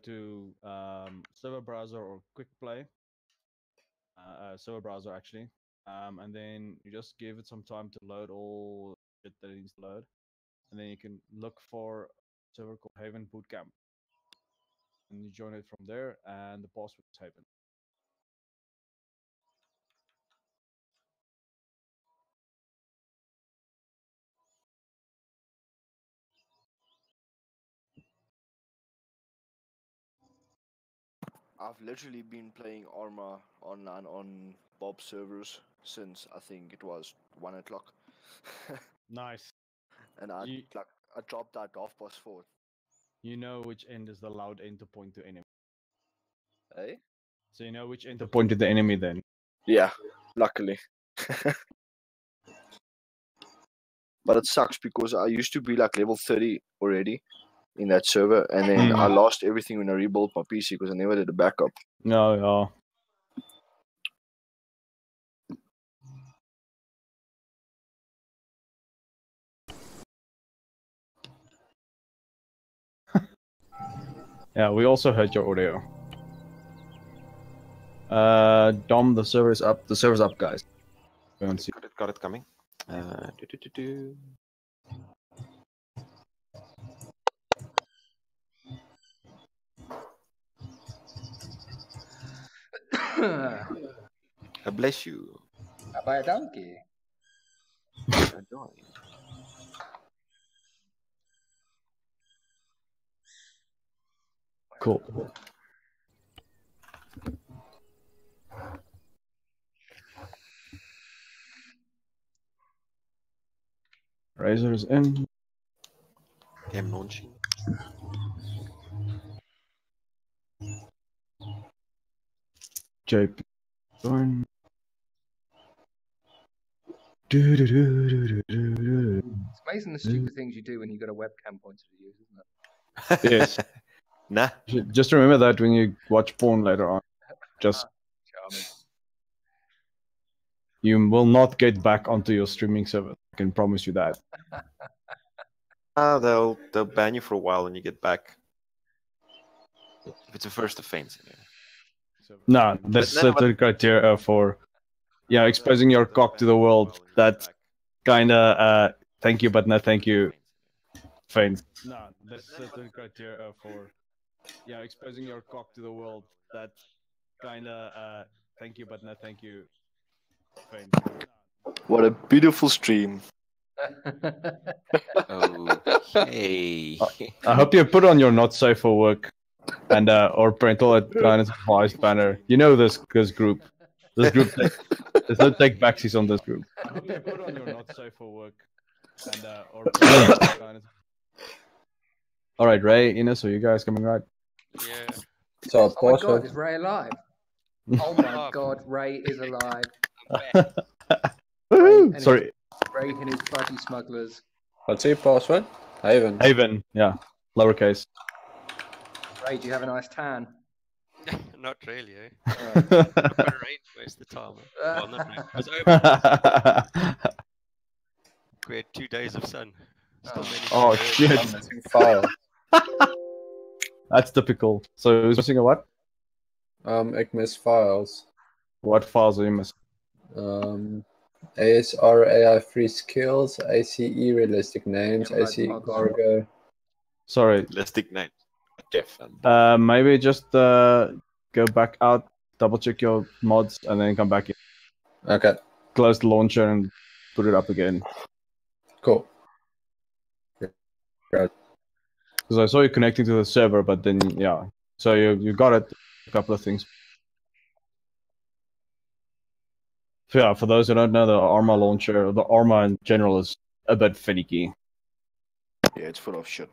to server browser or quick play, server browser actually, and then you just give it some time to load all shit that it needs to load, and then you can look for a server called Haven Bootcamp, and you join it from there, and the password is Haven. I've literally been playing Arma online on Bob's servers since I think it was 1 o'clock. Nice. And I You, I dropped at 4:30. you know which end is the loud end to point to enemy. Eh? So you know which end to point to the enemy then. Yeah, luckily. But it sucks because I used to be like level 30 already in that server, and then I lost everything when I rebuilt my PC because I never did a backup. No, yeah. Yeah, we also heard your audio. Dom, the server is up. The server's up, guys. Go and see. Got it coming. Do. Bless you. By a donkey. Enjoy. Cool. Razor is in. Game launching. JP join. It's amazing the stupid things you do when you've got a webcam pointer to use, isn't it? Yes. Nah. Just remember that when you watch porn later on. Just Charming. you will not get back onto your streaming server. I can promise you that. They'll ban you for a while when you get back. If it's a first offense. Yeah. No, there's certain criteria for exposing your cock to the world. That kinda thank you but no thank you offense. No, there's certain criteria for exposing your cock to the world. That kinda thank you but no thank you offense. What a beautiful stream. Okay. I hope you put on your not safe for work and or parental guidance advised banner. You know this group. This group there's no take backsies on this group. I hope you put on your not safe for work and or parental guidance. All right, Ray, Ines, are you guys coming right? Yeah. So, Oh my god, is Ray alive? Oh my god, Ray is alive. Sorry. Ray and his fudgy smugglers. What's your password? Haven. Haven, yeah. Lowercase. Ray, do you have a nice tan? Not really, eh? I've got rain most of the time. Well, not rain. It was open. We had 2 days of sun. Oh shit. I'm missing file. That's typical. So who's missing a what? Ek mis files. What files are you missing? ASR AI free skills, ACE realistic names, ACE cargo. Sorry. Realistic names. Jeff. Maybe just go back out, double check your mods, and then come back in. Okay. Close the launcher and put it up again. Cool. Great. Because I saw you connecting to the server, but then so you got it. A couple of things. So yeah, for those who don't know, the Arma launcher, the Arma in general is a bit finicky. Yeah, it's full of shit.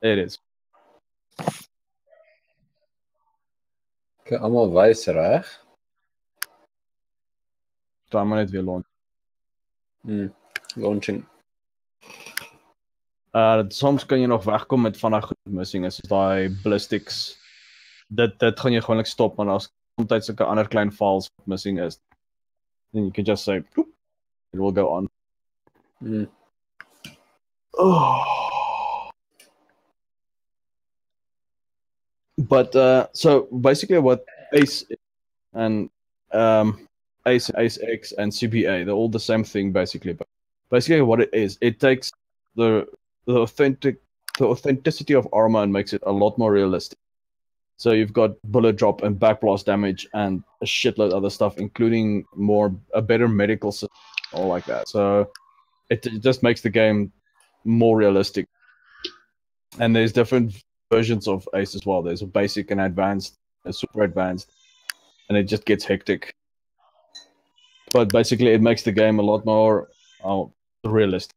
It is. Okay, allemaal wys reg. So I'm net weer launch. Launching. Soms kan jy nog wegkom met van daai goed missing is daai ballistics. Dit gaan jy gewoonlik stop, maar as soms sulke ander klein files missing is, then you can just say, Poop, it will go on. But so basically, what Ace and Ace X and CPA, they're all the same thing basically. But basically, what it is, it takes the authenticity of Arma and makes it a lot more realistic. So you've got bullet drop and backblast damage and a shitload of other stuff, including a better medical system, all like that. So it just makes the game more realistic. And there's different versions of Ace as well. There's a basic and advanced, a super advanced, and it just gets hectic. But basically, it makes the game a lot more realistic.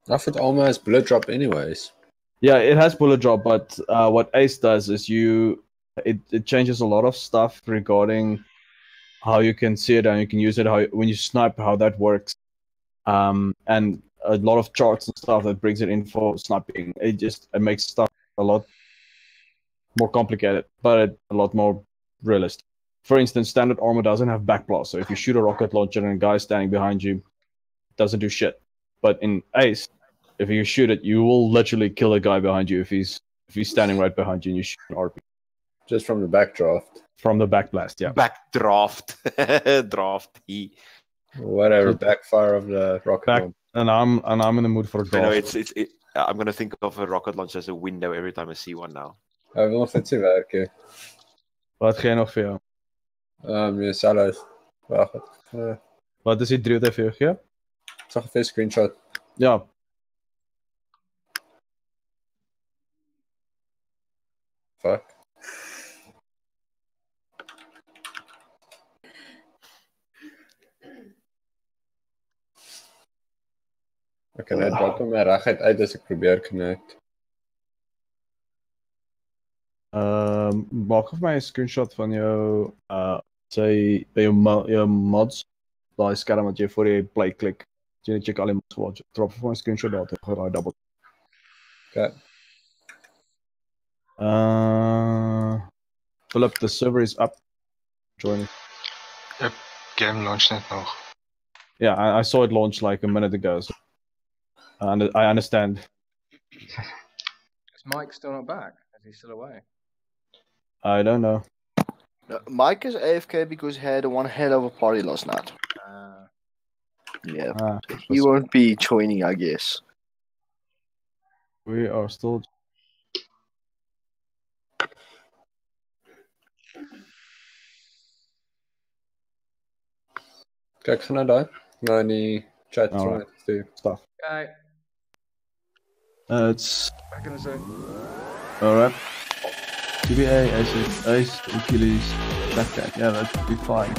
I thought Arma has bullet drop anyways. Yeah, it has bullet drop, but what Ace does is it changes a lot of stuff regarding how you can see it and you can use it, when you snipe, how that works, and a lot of charts and stuff that brings it in for sniping. It makes stuff a lot more complicated, but a lot more realistic. For instance, standard Armor doesn't have backblast, so if you shoot a rocket launcher and a guy standing behind you, it doesn't do shit. But in Ace, if you shoot it, you will literally kill a guy behind you if he's standing right behind you and you shoot an RP. Just from the backdraft. From the backblast, yeah. Backdraft. Draft. Whatever, backfire of the rocket launcher. And I'm in the mood for a draft. I'm gonna think of a rocket launcher as a window every time I see one now. Hij wil nog net zien werken. Wat ga je nog voor jou? Je zelf. Wacht. Wat is die 3 wat hij voor je? Ik zag een screenshot. Ja. Fuck. Ek kan net drop hom reguit uit as ek probeer connect. Maak vir my 'n screenshot van jou jou mods, daai skerm wat jy voor jy play klik. Jy check al die mods watch. Drop vir my 'n screenshot daar te geraai double. Okay. Philip, the server is up. Join. Yep, game launched net nog. Yeah, I saw it launch like a minute ago. So I understand. Is Mike still not back? Is he still away? I don't know. No, Mike is AFK because he had one hell of a party last night. Yeah. He won't be joining, I guess. We are still. Kijk, ga naar daar. Naar die chat. Right. Stuff. Okay. It's Back in the zone. alright. TBA, Ace, Achilles, Backpack. Yeah, that would be fine.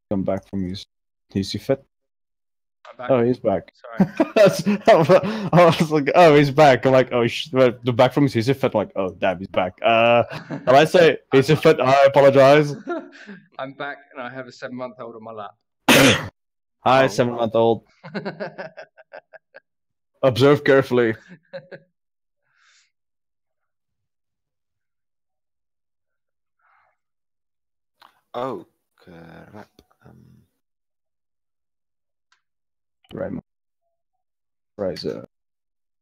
Come back from his. Is he fit? Oh, he's back. Sorry. I was like, oh, he's back. I'm like, oh, the back from his. Is he fit? I'm like, oh, damn, he's back. And I say, is he fit? I apologize. I'm back and I have a 7-month-old on my lap. Hi, 7-month-old. Observe carefully. Oh, crap. Right. Right.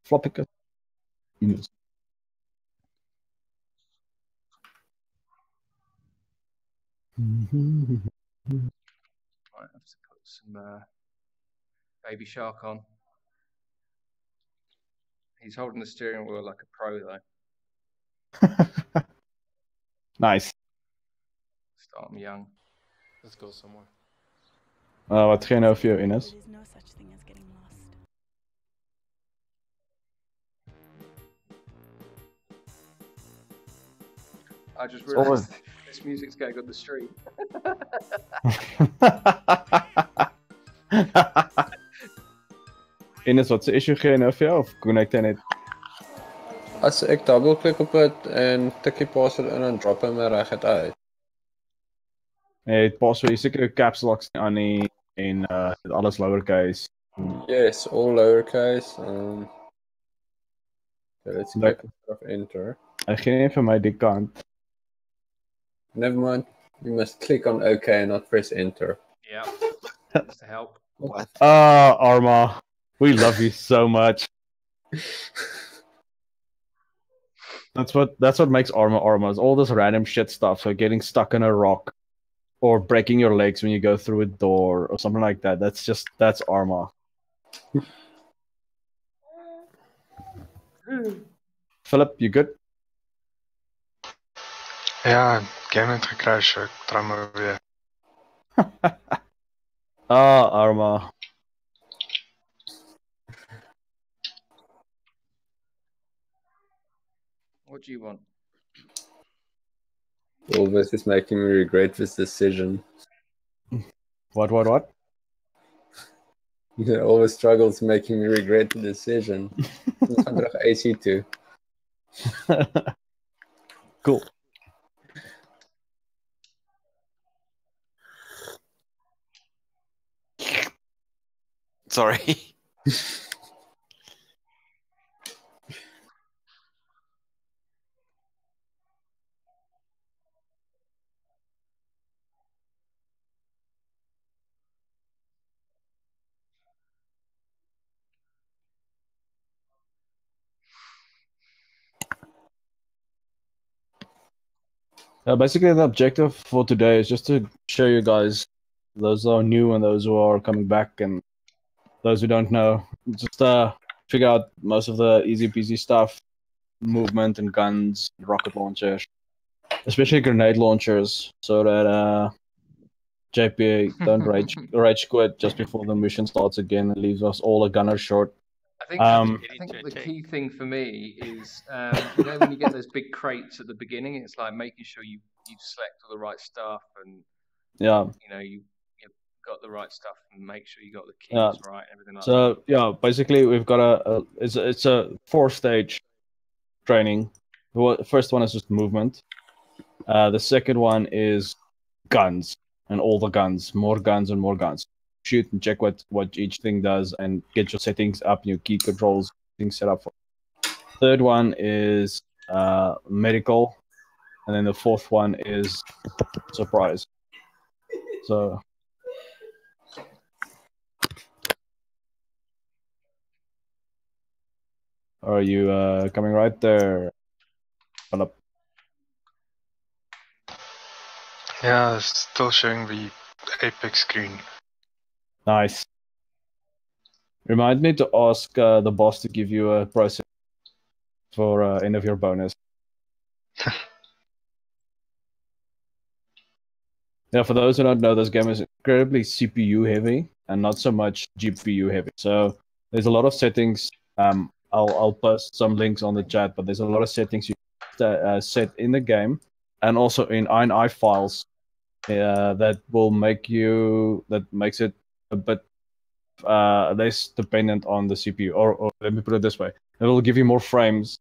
Floppy cut. Yes. I have to put some Baby Shark on. He's holding the steering wheel like a pro, though. Nice. Start him young. Let's go somewhere. Wat ga je nou voor jou, Ines? There is no such thing as getting lost. I just realised this music's going on the street. Ines, wat se issue gee jy nou vir jou of connect jy net? As ek dubbelklik op dit en tik die password in en drop hom reguit uit. Nee, het password, jy seker jou caps locks nie aan nie en alles lowercase. Yes, all lowercase. So let's click of enter. Hy gee nie vir my die kant. Never mind. You must click on OK and not press enter. Yeah, just to help. What? Arma, we love you so much. That's what makes Arma is all this random shit stuff. So getting stuck in a rock, or breaking your legs when you go through a door, or something like that. That's Arma. Philip, you good? Ja, game het gecrashed, ek try maar weer. Arma. What do you want? All this is making me regret this decision. What? All the struggles making me regret the decision. Ons gaan terug AC toe. Cool. Sorry. Basically, the objective for today is just to show you guys, those who are new and those who are coming back, and those who don't know, just figure out most of the easy peasy stuff, movement and guns, rocket launchers, especially grenade launchers, so that JP don't rage quit just before the mission starts again and leaves us all a gunner short. I think the key thing for me is, when you get those big crates at the beginning, it's like making sure you select all the right stuff and you've got the right stuff and make sure you got the keys right and everything like that. So basically we've got it's a 4-stage training. The first one is just movement. The second one is guns and all the guns, more guns and more guns. Shoot and check what each thing does and get your settings up, your key controls, things set up for. Third one is medical, and then the fourth one is surprise. So are you coming right there, Philip? Yeah, still showing the Apex screen. Nice. Remind me to ask the boss to give you a process for end of your bonus. Yeah, for those who don't know, this game is incredibly CPU heavy and not so much GPU heavy. So there's a lot of settings. I'll post some links on the chat, but there's a lot of settings you set in the game and also in INI files that makes it a bit less dependent on the CPU, or let me put it this way, it will give you more frames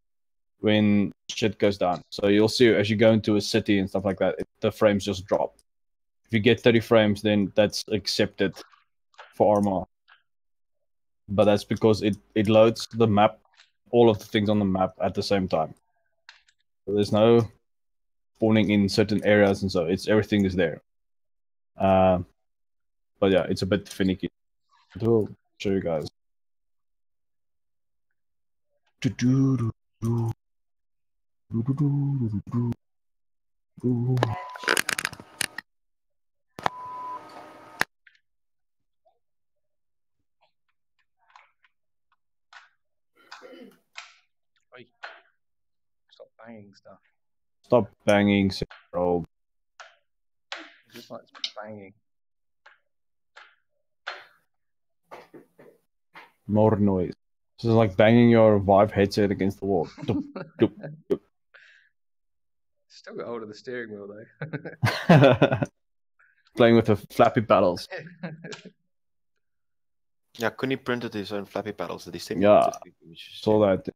when shit goes down. So you'll see as you go into a city and stuff like that, the frames just drop. If you get 30 frames, then that's accepted for Arma. But that's because it loads the map, all of the things on the map at the same time. So there's no spawning in certain areas, and so everything is there. But yeah, it's a bit finicky. We'll show you guys. banging stuff. Stop banging, bro. Just like banging. More noise. This is like banging your Vive headset against the wall. Still got hold of the steering wheel though. Playing with the flappy paddles. Yeah, Kuni printed his own flappy paddles that he sent me. Yeah, saw that.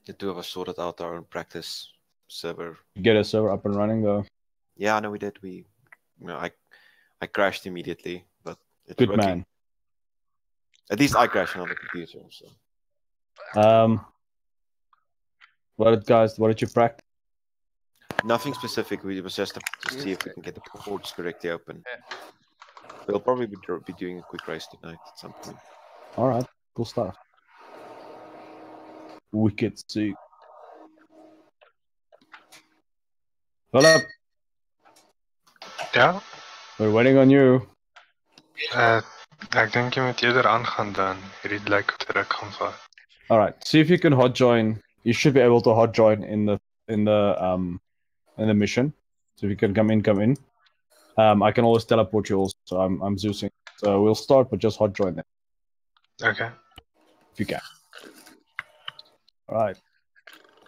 The two of us sorted out our own practice server. Get a server up and running though. Yeah, no, we did. I crashed immediately, but it's Good working. man. At least I crashed on the computer. So. What did you practice? Nothing specific. We was just to see if we can get the ports correctly open. We'll probably be doing a quick race tonight at some point. All right, cool stuff. Wicked sick. Philip. Ja? We're waiting on you. Ek dink jy moet eerder aangaan dan hierdie lyk of dit kan vat. All right, see if you can hot join. You should be able to hot join in the mission. So if you can come in. I can always teleport you also. So I'm Zeusing. So we'll start, but just hot join them. Okay. If you can. All right.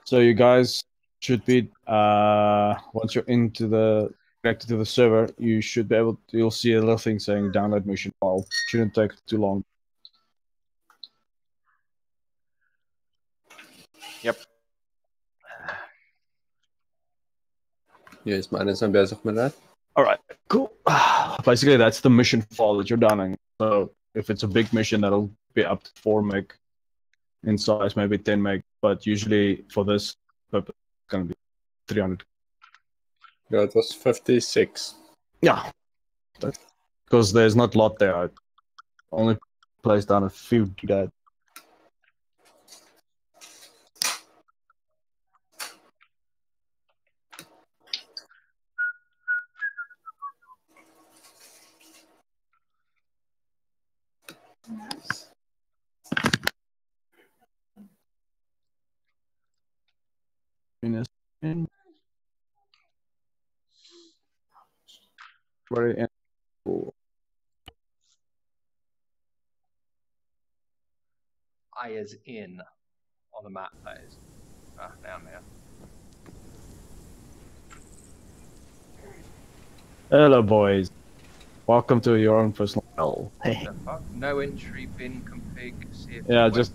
So you guys should be once you're connected to the server, you should be able to, you'll see a little thing saying download mission file. Shouldn't take too long. Yep. Yes, man, I'm bezig met that. All right, cool. Basically, that's the mission file that you're downing. So if it's a big mission, that'll be up to 4 meg in size, maybe 10 meg. But usually for this purpose, it's going to be 300. Yeah, it was 56. Yeah. Because there's not a lot there. I only placed down a few gigabytes. Very cool. I is in on the map, that is. Down there. Hello, boys. Welcome to your own personal hell. Hey. No entry bin config. Yeah, just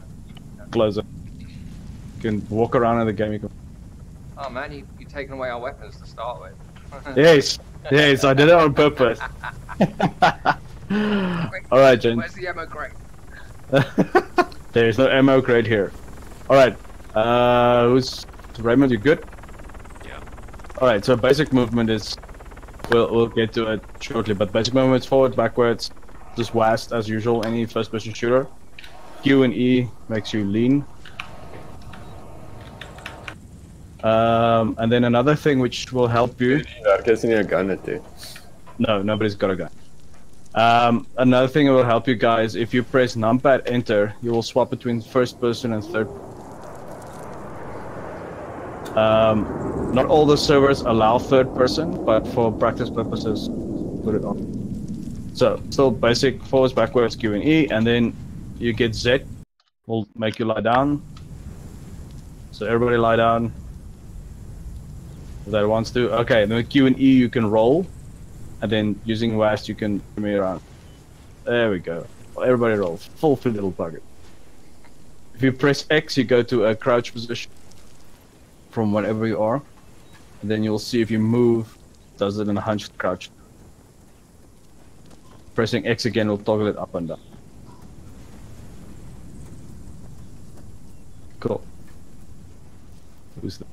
close it. You can walk around in the game. You can... Oh man, you've taken away our weapons to start with. Yes, I did it on purpose. Alright, Jen. Where's the ammo crate? There is no ammo crate here. Alright, who's Raymond? You good? Yeah. Alright, so basic movement is, we'll get to it shortly, but basic movement is forward, backwards, just west as usual, any first person shooter. Q and E makes you lean. And then another thing which will help you. A gun too. No, nobody's got a gun. Another thing that will help you guys, if you press numpad enter, you will swap between first person and third. Not all the servers allow third person, but for practice purposes, put it on. So, still basic forwards, backwards, Q and E, and then you get Z, will make you lie down. So everybody lie down. If that wants to. Okay, then with Q and E you can roll, and then using WASD you can me around. There we go. Everybody roll. Full little target. If you press X, you go to a crouch position from wherever you are, and then you'll see if you move, does it in a hunched crouch. Pressing X again will toggle it up and down. Cool. Who's that?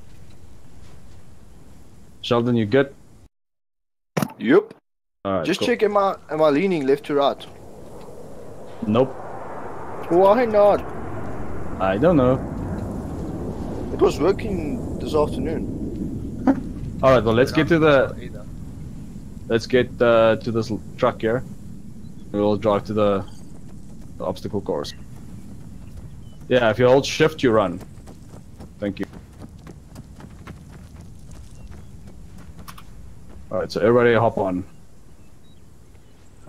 Sheldon, you good? Yep. Alright, just cool. check, am I leaning left to right? Nope. Why not? I don't know. It was working this afternoon. Alright, well let's get to this truck here. We'll drive to the obstacle course. Yeah, if you hold shift, you run. Thank you. Alright, so everybody hop on.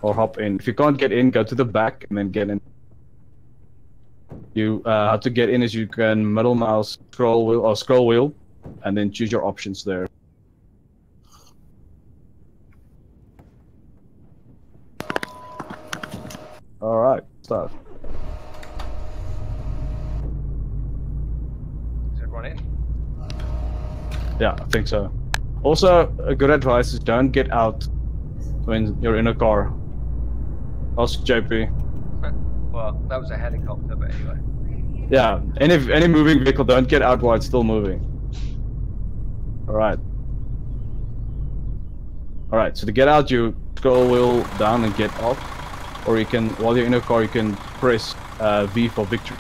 Or hop in. If you can't get in, go to the back and then get in. You how to get in is you can middle mouse scroll wheel and then choose your options there. Alright, start. Is everyone in? Yeah, I think so. Also, a good advice is don't get out when you're in a car. Ask JP. Well, that was a helicopter, but anyway. Yeah, any moving vehicle, don't get out while it's still moving. Alright. Alright, so to get out, you scroll wheel down and get off. Or you can, while you're in a car, you can press V for victory.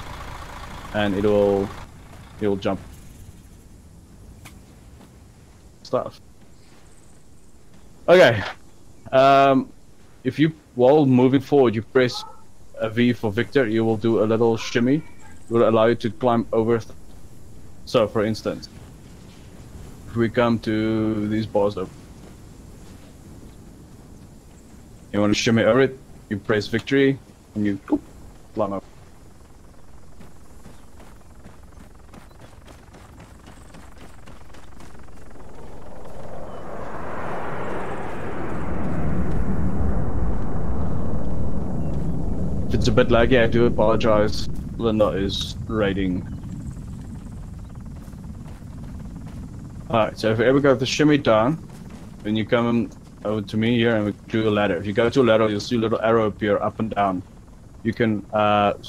And it'll jump. Stuff. Okay. If you, while moving forward, you press a V for Victor, you will do a little shimmy. It will allow you to climb over. So, for instance, if we come to these bars up, you want to shimmy over it, you press victory, and you climb up. If it's a bit laggy, I do apologize. Linda is raiding. Alright, so if you ever go to shimmy down, then you come over to me here and we do a ladder. If you go to a ladder, you'll see a little arrow appear up and down. You can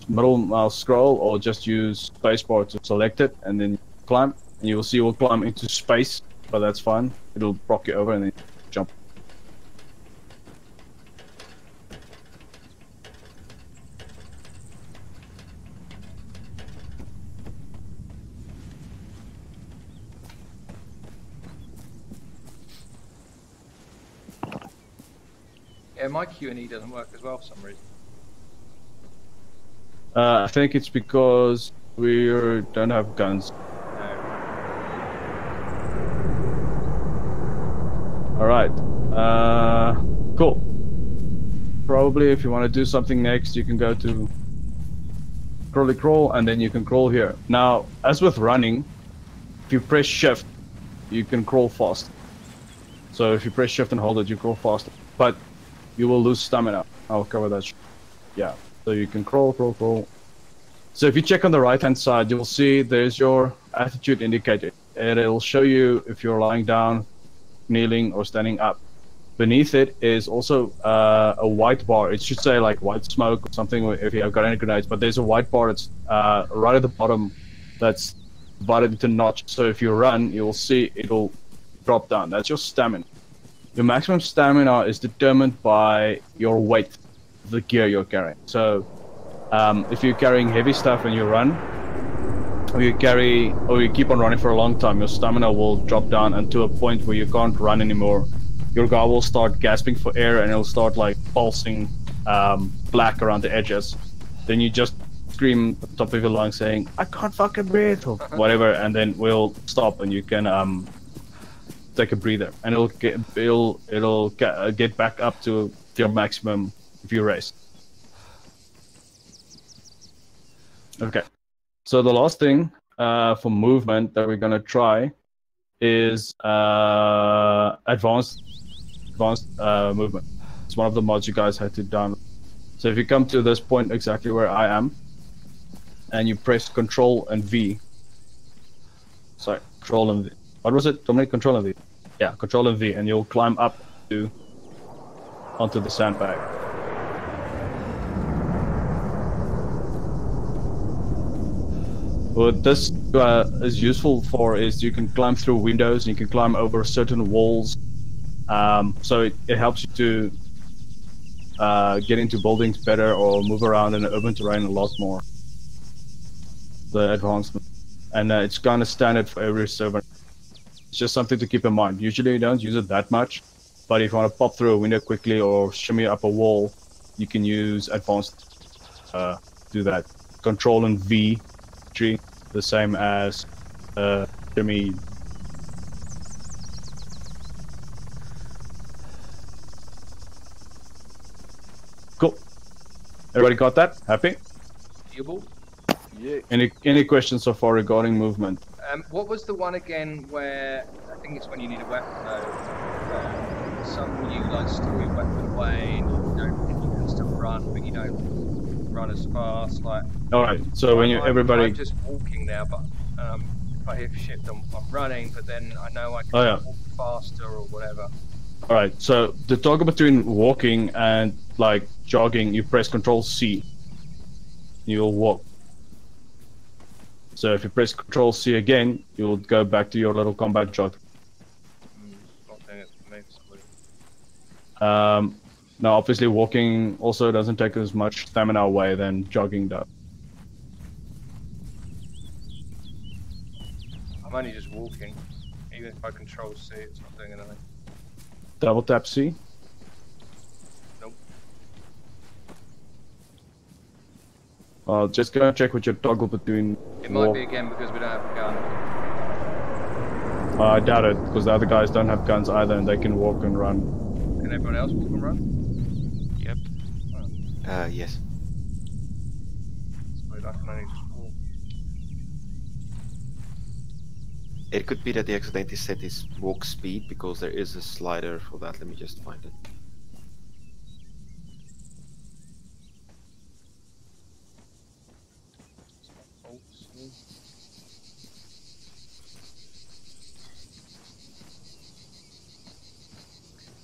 middle mouse scroll or just use spacebar to select it and then climb. And you will see we'll climb into space, but that's fine. It'll rock you over and then jump. Yeah, my Q&E doesn't work as well for some reason. I think it's because we don't have guns. Alright. Cool. Probably if you want to do something next, you can go to crawly crawl and then you can crawl here. Now, as with running, if you press shift, you can crawl fast. So if you press shift and hold it, you crawl faster. But you will lose stamina. I'll cover that. Yeah. So you can crawl, crawl, crawl. So if you check on the right hand side, you will see there's your attitude indicator. And it'll show you if you're lying down, kneeling, or standing up. Beneath it is also a white bar. It should say like white smoke or something if you have got any grenades. But there's a white bar that's right at the bottom that's divided into notch. So if you run, you will see it'll drop down. That's your stamina. Your maximum stamina is determined by your weight of the gear you're carrying. So if you're carrying heavy stuff and you run, or you keep on running for a long time, your stamina will drop down and to a point where you can't run anymore. Your guy will start gasping for air and it'll start like pulsing black around the edges. Then you just scream at the top of your lungs saying, "I can't fucking breathe," or whatever, and then we'll stop and you can take a breather, and it'll get back up to your maximum if you race. Okay, so the last thing for movement that we're gonna try is advanced movement. It's one of the mods you guys had to download. So if you come to this point exactly where I am, and you press Control and V. Sorry, Control and V. What was it, Dominic? Control and V. Yeah, Control and V, and you'll climb up onto the sandbag. What this is useful for is you can climb through windows, and you can climb over certain walls. So it helps you to get into buildings better or move around in the urban terrain a lot more. The advancement. And it's kind of standard for every server. It's just something to keep in mind. Usually you don't use it that much, but if you want to pop through a window quickly or shimmy up a wall, you can use advanced do that. Control and V tree, the same as Jimmy. Cool. Everybody got that? Happy? Yeah. Any questions so far regarding movement? What was the one again where I think it's when you need a weapon though? Some you like store your weapon away and you can still run, but you don't run as fast. Like. All right. So when everybody. I'm just walking now, but if I hit shift, I'm running. But then I know I can walk faster or whatever. All right. So the toggle between walking and like jogging, you press Control C. You'll walk. So if you press Control C again, you'll go back to your little combat jog. Now, obviously, walking also doesn't take as much stamina away than jogging does. I'm only just walking. Even if I Control C, it's not doing anything. Double tap C. Nope. Just go and check with your toggle between. It might be again because we don't have a gun. I doubt it, because the other guys don't have guns either, and they can walk and run. Can everyone else walk and run? Yep. Yes. So I can only just walk. It could be that he accidentally set his walk speed because there is a slider for that. Let me just find it.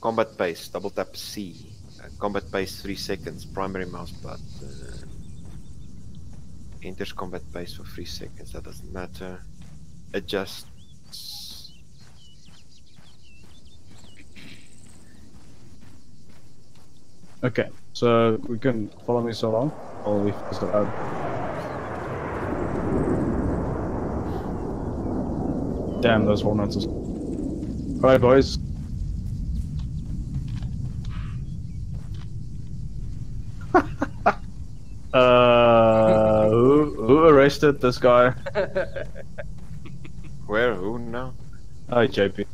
Combat pace, double tap C. Combat pace 3 seconds, primary mouse button. Enters combat pace for 3 seconds, that doesn't matter. Adjusts. Okay, so we can follow me so long, or we figure it out. Damn, those hornets. Alright, boys. Who arrested this guy? Where? Who now? Hi, JP.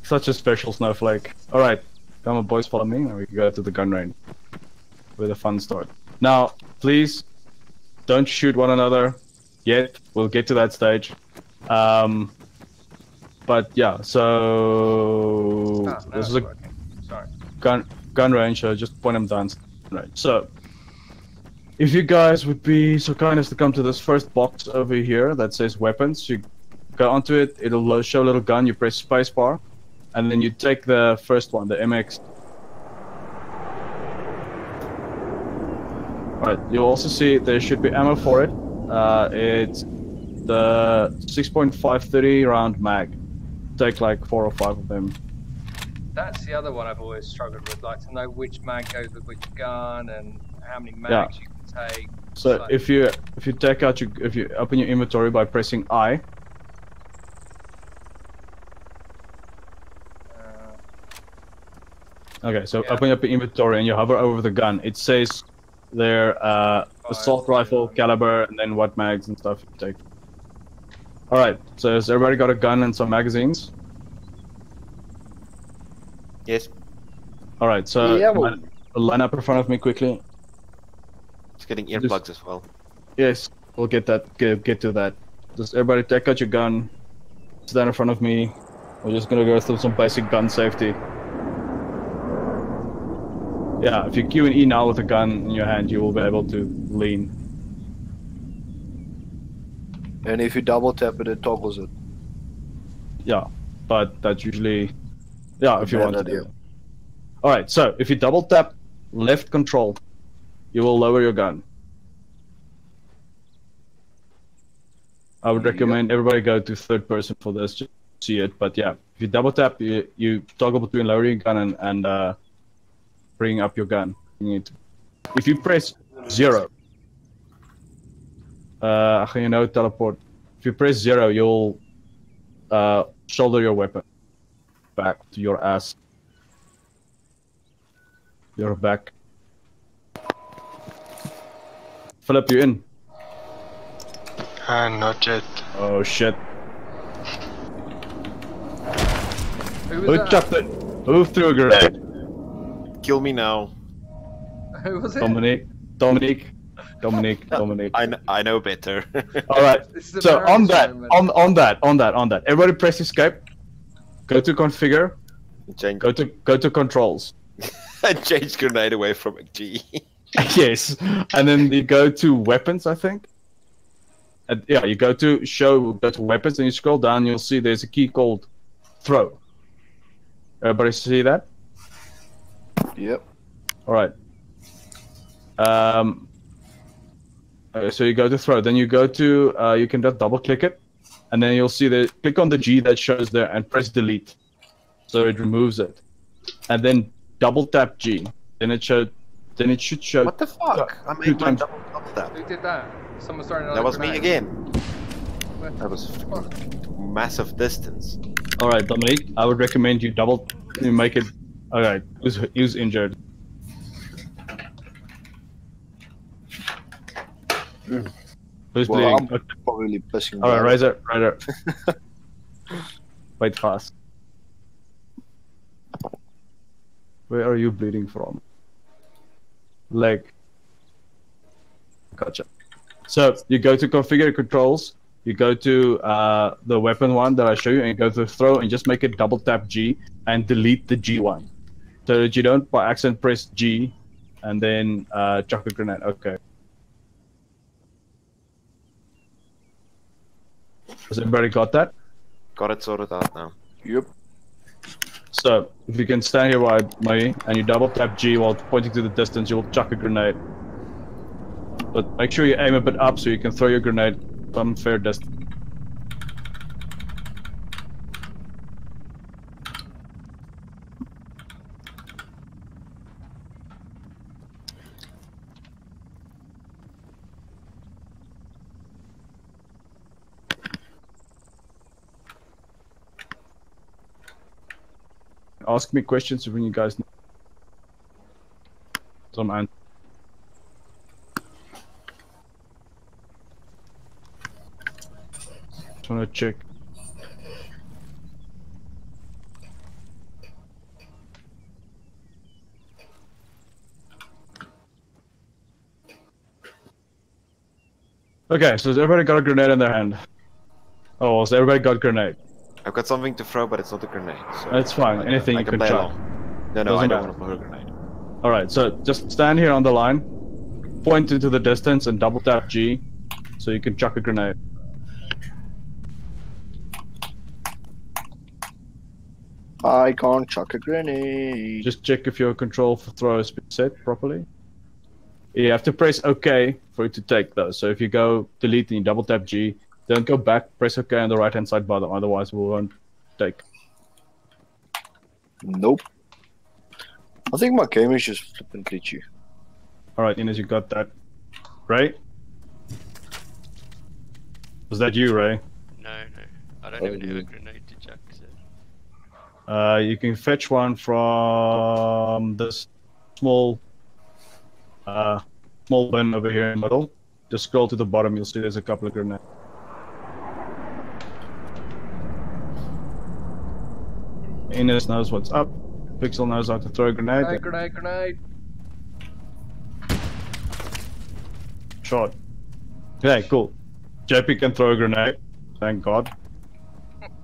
Such a special snowflake. Alright, come on, boys, follow me, and we can go to the gun range. Where the fun starts. Now, please, don't shoot one another yet. We'll get to that stage. But yeah, so this is a gun range, so just point them down. Right. So, if you guys would be so kind as to come to this first box over here that says weapons, you go onto it, it'll show a little gun, you press spacebar, and then you take the first one, the MX. Alright, you'll also see there should be ammo for it. It's the 6.530 round mag. Take like 4 or 5 of them. That's the other one I've always struggled with, like to know which mag goes with which gun and how many mags you can take. So like... if you take out if you open your inventory by pressing I. Okay, so open up your inventory and you hover over the gun. It says there assault rifle, caliber, and then what mags and stuff you take. Alright, so has everybody got a gun and some magazines? Yes. Alright, so line up in front of me quickly. It's getting earplugs as well. Yes, we'll get that. Get to that. Just everybody take out your gun. Stand in front of me. We're just gonna go through some basic gun safety. Yeah, if you Q and E now with a gun in your hand, you will be able to lean. And if you double tap it, it toggles it. Yeah, but that's usually... Yeah, if you want to do it. Alright, so if you double tap left control, you will lower your gun. I would recommend everybody go to third person for this, just to see it. But yeah, if you double tap, you toggle between lowering your gun and bringing up your gun. If you press 0, you know, teleport. If you press 0, you'll shoulder your weapon back to your ass. Your back. Philip, you in? Not yet. Oh shit. Who chucked it? Who threw a grenade? Kill me now. Who was it? Dominique. I know better. Alright. So on that. Everybody press escape. Go to configure. Go to controls. And change grenade away from a G. Yes. And then you go to weapons, I think. And yeah, you go to weapons and you scroll down, you'll see there's a key called throw. Everybody see that? Yep. Alright. So you go to throw, then you go to, you can just double click it, and then you'll see click on the G that shows there and press delete. So it removes it. And then double tap G. Then it should show. What the fuck? I made my double tap. Who did that? Someone started another That was grenade. me again. That was massive distance. Alright, Dominique, I would recommend you make it. Alright, who's injured? Who's bleeding? I'm probably pissing. Alright, Razor. Wait fast. Where are you bleeding from? Leg. Gotcha. So you go to configure controls, you go to the weapon one that I show you, and you go to throw and just make it double tap G and delete the G one. So that you don't by accident press G and then chuck a grenade. Okay. Has everybody got that? Got it sorted out now. Yep. So if you can stand here by me and you double tap G while pointing to the distance, you'll chuck a grenade. But make sure you aim a bit up so you can throw your grenade from fair distance. Ask me questions when you guys need some answers. Just wanna check. Okay, so has everybody got a grenade in their hand? Oh, so everybody got a grenade. I've got something to throw, but it's not a grenade. So That's fine. Anything you can play try. along. No, Doesn't I don't matter. want to throw a grenade. Alright, so just stand here on the line, point into the distance and double tap G so you can chuck a grenade. I can't chuck a grenade. Just check if your control for throw has been set properly. You have to press OK for it to take those. So if you go delete and you double tap G, don't go back, press OK on the right hand side button, otherwise we won't take. Nope. I think my game is just flipping glitchy. Alright, Ines, you got that. Ray? Was that you, Ray? No. I don't even have a grenade to chuck. So. You can fetch one from this small bin over here in the middle. Just scroll to the bottom, you'll see there's a couple of grenades. Ines knows what's up. Pixel knows how to throw a grenade. Grenade. Shot. Okay, cool. JP can throw a grenade. Thank God.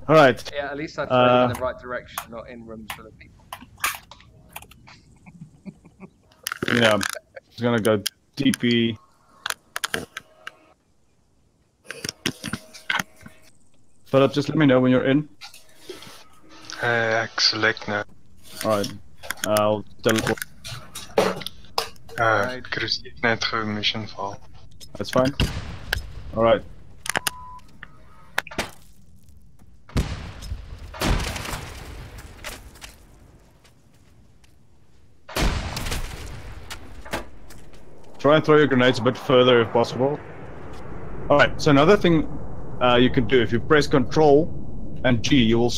Alright. Yeah, at least I throw it in the right direction, not in rooms full of people. Yeah. It's gonna go DP. Philip, just let me know when you're in. Select now. Alright. I'll teleport. Chris heeft net mission val. That's fine. Alright. Try and throw your grenades a bit further if possible. Alright, so another thing you can do, if you press Control and G, you will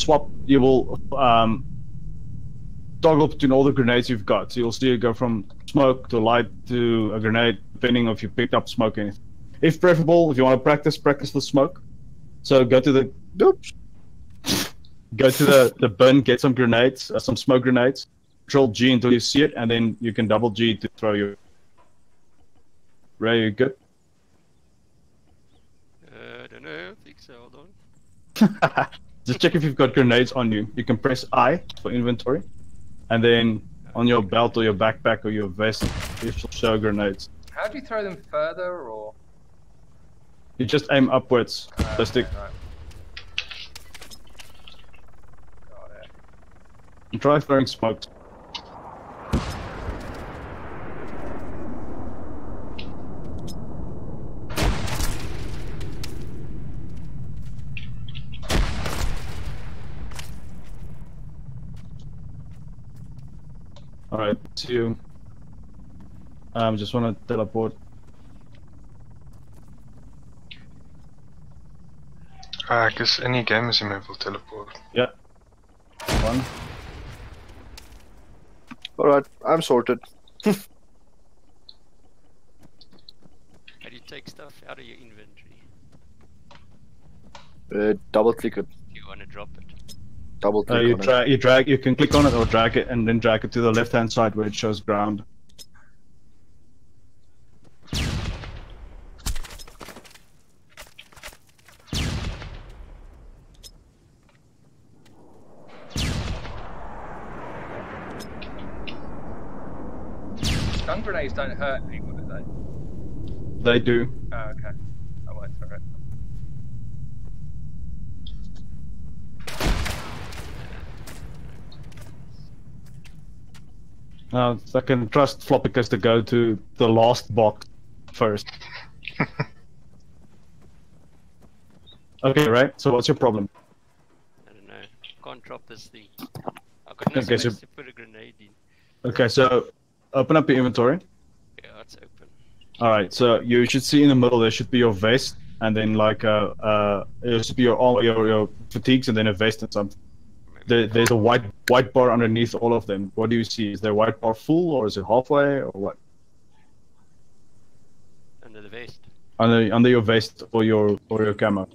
toggle between all the grenades you've got. So you'll see it go from smoke to light to a grenade, depending if you picked up smoke or anything. if preferable, if you want to practice the smoke. So go to the the bin, get some grenades, some smoke grenades. Control G until you see it, and then you can double G to throw your. Ray, you good? I don't know. I think so. Hold on. Just check if you've got grenades on you. You can press I for inventory, and then on your belt or your backpack or your vest, it will show grenades. How do you throw them further, or? You just aim upwards. The stick. Right. Got it. And try throwing smokes. Alright, see you. Just want to teleport. I guess any game is will teleport. Yeah. One. Alright, I'm sorted. How do you take stuff out of your inventory? Double click it. You want to drop it? Double click You on it. you drag. You can click on it or drag it, and then drag it to the left-hand side where it shows ground. Stun grenades don't hurt people, do they? They do. Oh, okay. I won't throw it. I can trust Floppicus to go to the last box first. Okay, right? So what's your problem? I don't know. Can't drop this thing. I've got no Okay, space so- to put a grenade in. Okay, so open up your inventory. Yeah, it's open. Alright, so you should see in the middle there should be your vest, and then like it should be your fatigues, and then a vest and something. There's a white bar underneath all of them. What do you see? Is there white bar full, or is it halfway, or what? Under the vest. Under your vest or your camo.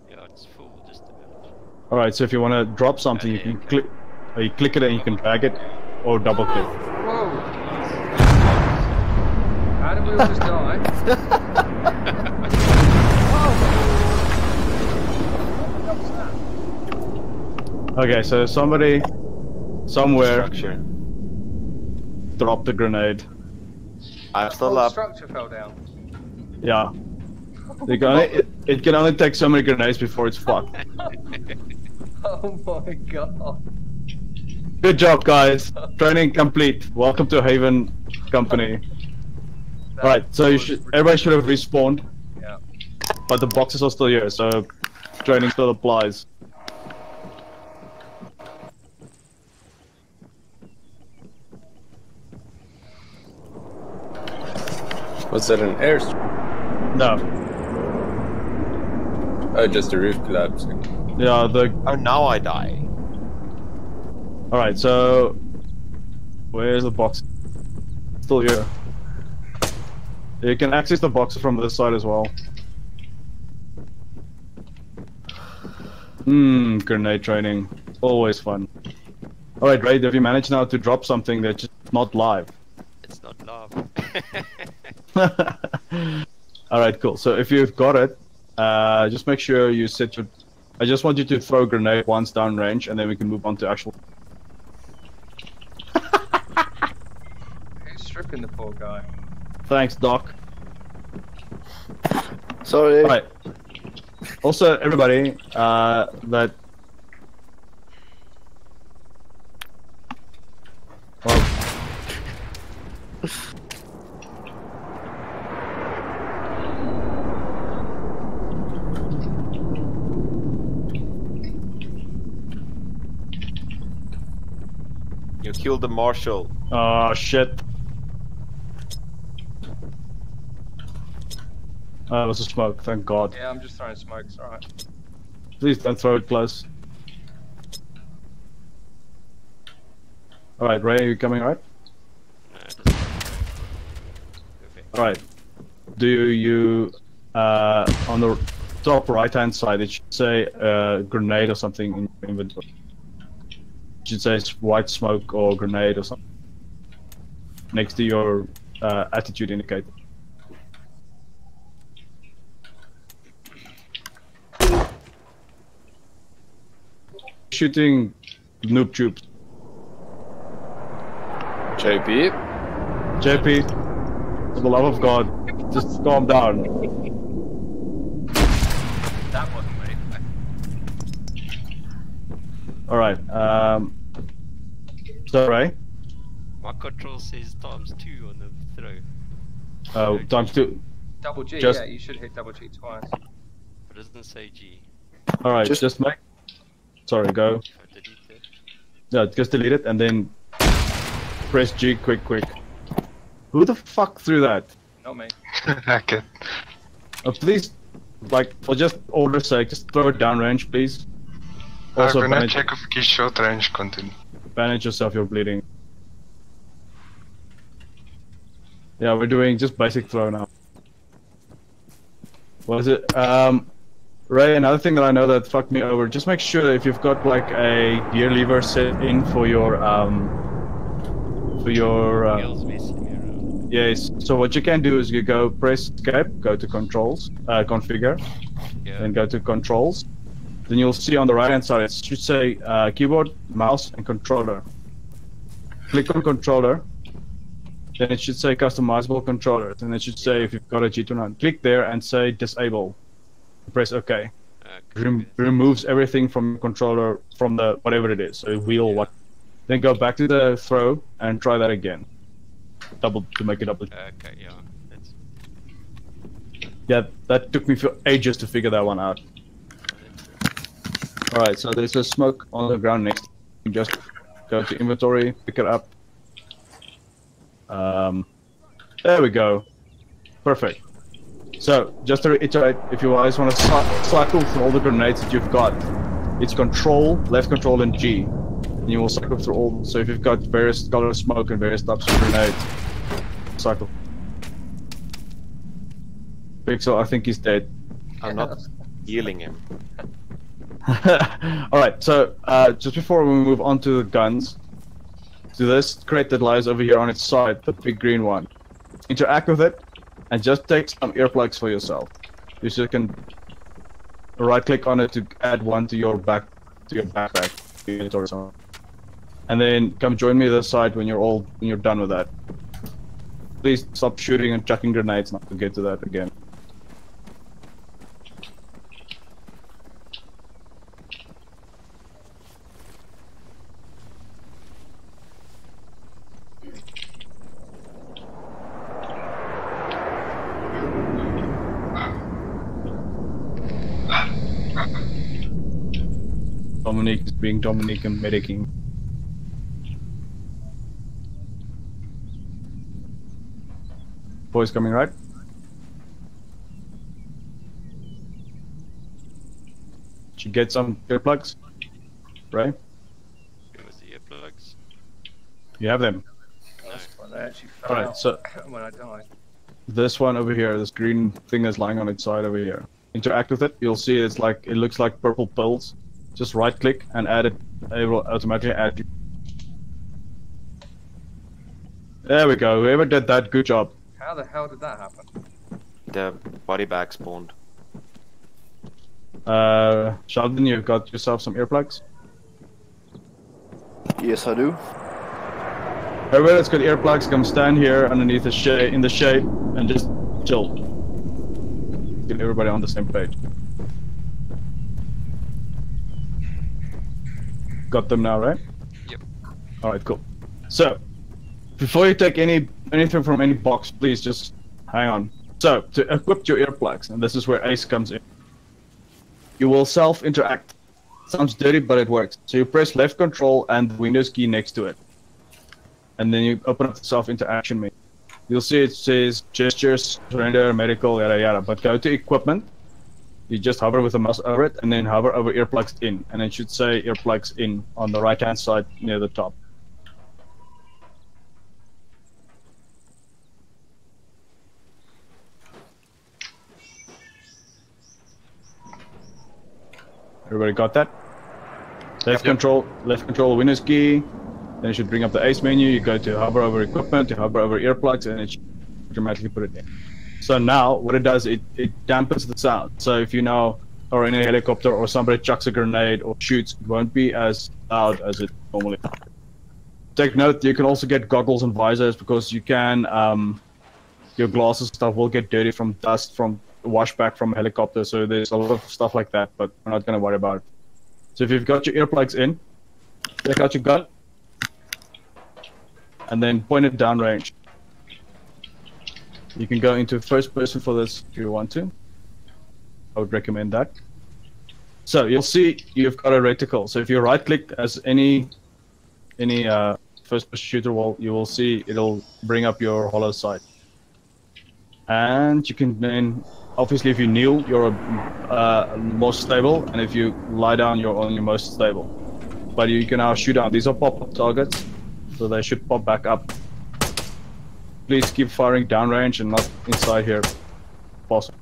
Yeah, it's full just about. All right. So if you want to drop something, you can click. You click it and you can drag it, or double click. Whoa! How did we all just die? Okay, so somebody somewhere Structure. dropped a grenade. I'm still The up. structure fell down. Yeah. It can only take so many grenades before it's fucked. Oh my god. Good job, guys. Training complete. Welcome to Haven Company. Alright, so everybody should have respawned. Yeah. But the boxes are still here, so training still applies. Was that an airstrike? No. Oh, just the roof collapsing. Yeah, Oh, now I die. Alright, so where's the box? Still here. You can access the box from this side as well. Grenade training. Always fun. Alright, Ray, have you managed now to drop something that's just not live? It's not love. Alright, cool. So if you've got it, just make sure you set your... I just want you to throw a grenade once down range, and then we can move on to actual... Who's stripping the poor guy? Thanks, Doc. Sorry. Alright. Also, everybody, that... Well... You killed the marshal. Oh, shit. That was a smoke, thank God. Yeah, I'm just throwing smokes, alright. Please don't throw it close. Alright, Ray, are you coming right? No, it doesn't. Perfect. Alright. Do you on the top right-hand side, it should say grenade or something in your inventory. It should say white smoke or grenade or something next to your attitude indicator. Shooting noob troops. JP. JP, for the love of God, just calm down. That wasn't me. Alright, sorry. My control says ×2 on the throw. Oh, ×2. Double G, Just... yeah, you should hit double G twice. It doesn't say G. Alright, just make... Sorry, go. Yeah, just delete it and then press G quick. Who the fuck threw that? Not me. I can. Please, like, for just order's sake, just throw it downrange, please. Also, Also, I'm gonna check if short range continue. Bandage yourself, you're bleeding. Yeah, we're doing just basic throw now. What is it? Ray, another thing that I know that fucked me over, just make sure that if you've got like a gear lever set in for your yes, so what you can do is you go press escape, go to controls, configure, then go to controls. Then you'll see on the right hand side it should say keyboard, mouse and controller. Click on controller, then it should say customizable controllers, and it should say if you've got a G29. Click there and say disable. Press OK. Removes everything from your controller, from the whatever it is, so wheel, what. Then go back to the throw and try that again. To make it double. Okay, yeah. That's... Yeah, that took me ages to figure that one out. Alright, so there's a smoke on the ground next. You just go to inventory, pick it up. There we go. Perfect. So, just to reiterate, if you guys want to cycle through all the grenades that you've got, it's control, left control and G. And you will cycle through all, so if you've got various color of smoke and various types of grenades, cycle. Pixel, I think he's dead. I'm not healing him. Alright, so just before we move on to the guns, to this crate that lies over here on its side, the big green one. Interact with it, and just take some earplugs for yourself. You can right click on it to add one to your backpack or something. And then come join me this side when you're done with that. Please stop shooting and chucking grenades not to get to that again. Dominique is being Dominique and medicing. Boys coming right? Did you get some earplugs? Right? Give us the earplugs. You have them? No. Well, they actually fell out so when I died. this one over here, this green thing that's lying on its side over here. Interact with it, you'll see it looks like purple pills. Just right click and add it, it will automatically add. There we go, whoever did that, good job. How the hell did that happen? The body bag spawned. Sheldon, you've got yourself some earplugs? Yes, I do. Everybody that's got earplugs, come stand here underneath the shade, in the shade, and just chill. Get everybody on the same page. Got them now, right? Yep. Alright, cool. So, before you take anything from any box, please just hang on. So, to equip your earplugs, and this is where Ace comes in, you will self-interact. Sounds dirty, but it works. So you press left control and the Windows key next to it. And then you open up the self-interaction menu. You'll see it says gestures, surrender, medical, yada yada. But go to equipment. You just hover with the mouse over it, and then hover over earplugs in. And it should say earplugs in on the right-hand side near the top. Everybody got that? Left control Windows key. Then you should bring up the ace menu. You go to hover over equipment, to hover over earplugs, and it should automatically put it in. So now what it does, it dampens the sound. So if you now are in a helicopter or somebody chucks a grenade or shoots, it won't be as loud as it normally is. Take note, you can also get goggles and visors because you can, your glasses stuff will get dirty from dust, from washback from a helicopter. So there's a lot of stuff like that, but we're not going to worry about it. So if you've got your earplugs in, take out your gun, and then point it downrange. You can go into first person for this if you want to. I would recommend that. So you'll see you've got a reticle. So if you right click as any first person shooter you will see it'll bring up your hollow sight. And you can then, obviously if you kneel you're more stable, and if you lie down you're on your most stable. But you can now shoot out. These are pop-up targets, so they should pop back up. Please keep firing downrange and not inside here. Possible.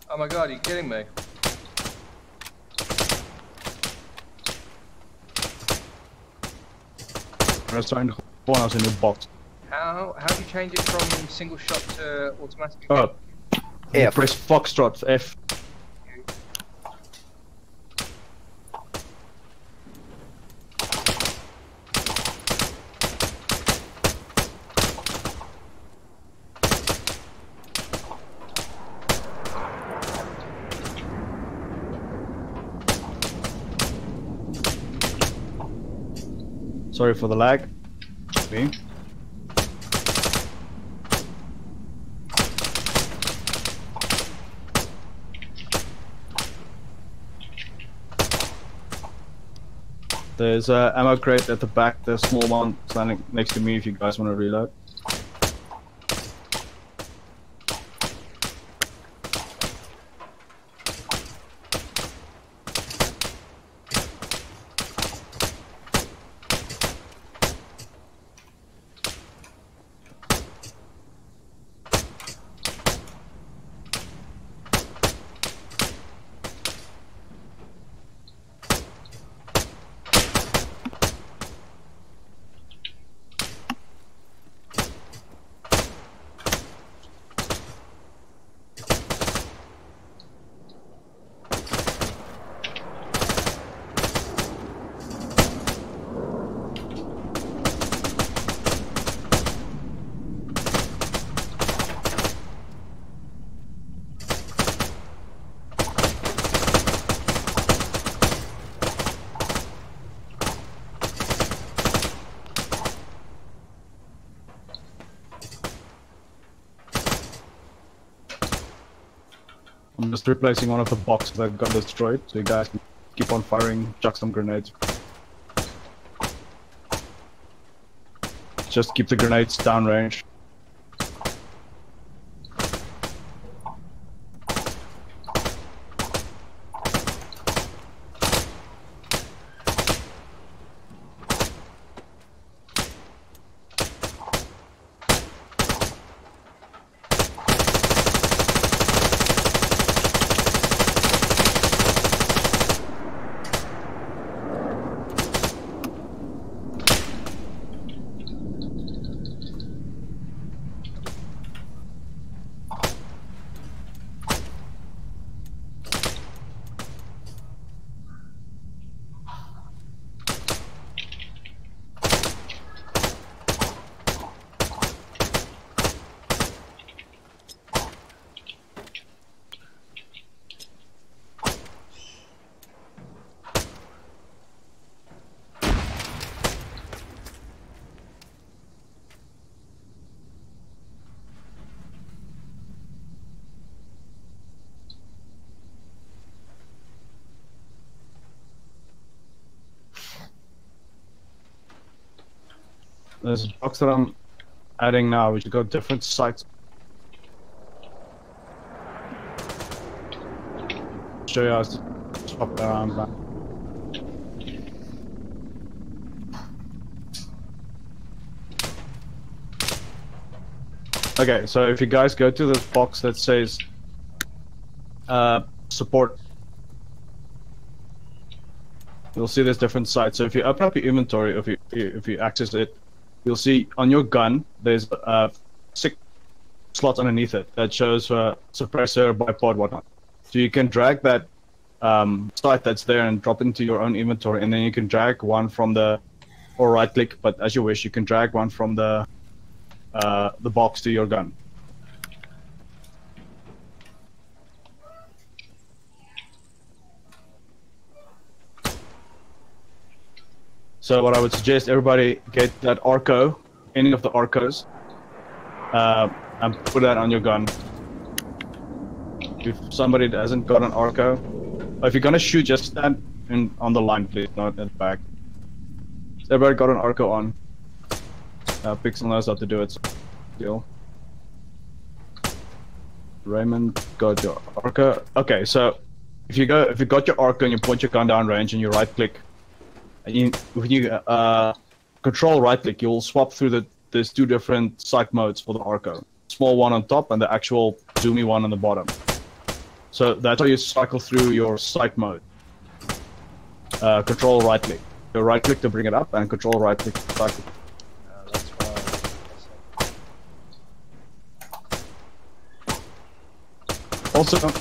Oh my god, are you kidding me? I'm trying to spawn us in a box. How do you change it from single shot to automatic? Oh, F. Press Foxtrot, F. Sorry for the lag. Me. There's an ammo crate at the back, the small one standing next to me if you guys want to reload. I'm just replacing one of the boxes that got destroyed, so you guys can keep on firing, chuck some grenades. Just keep the grenades downrange. There's a box that I'm adding now, which has got different sights. Show you how to swap around back. Okay, so if you guys go to this box that says support, you'll see there's different sites. So if you open up your inventory, if you access it, you'll see on your gun there's 6 slots underneath it that shows suppressor, bipod, whatnot. So you can drag that site that's there and drop it into your own inventory, and then you can drag one from the, or right click, but as you wish, you can drag one from the box to your gun. So what I would suggest, everybody get that Arco, any of the Arcos, and put that on your gun. If somebody hasn't got an Arco, or if you're gonna shoot, just stand on the line, please, not at the back. So everybody got an Arco on. Pixel knows how to do it. So deal. Raymond got your Arco. Okay, so if you got your Arco and you point your gun down range and you right click, and when you control right click, you'll swap through there's 2 different sight modes for the Arco. Small one on top and the actual zoomy one on the bottom. So that's how you cycle through your sight mode. Control right click. So right click to bring it up and control right click to cycle. That's why. Also,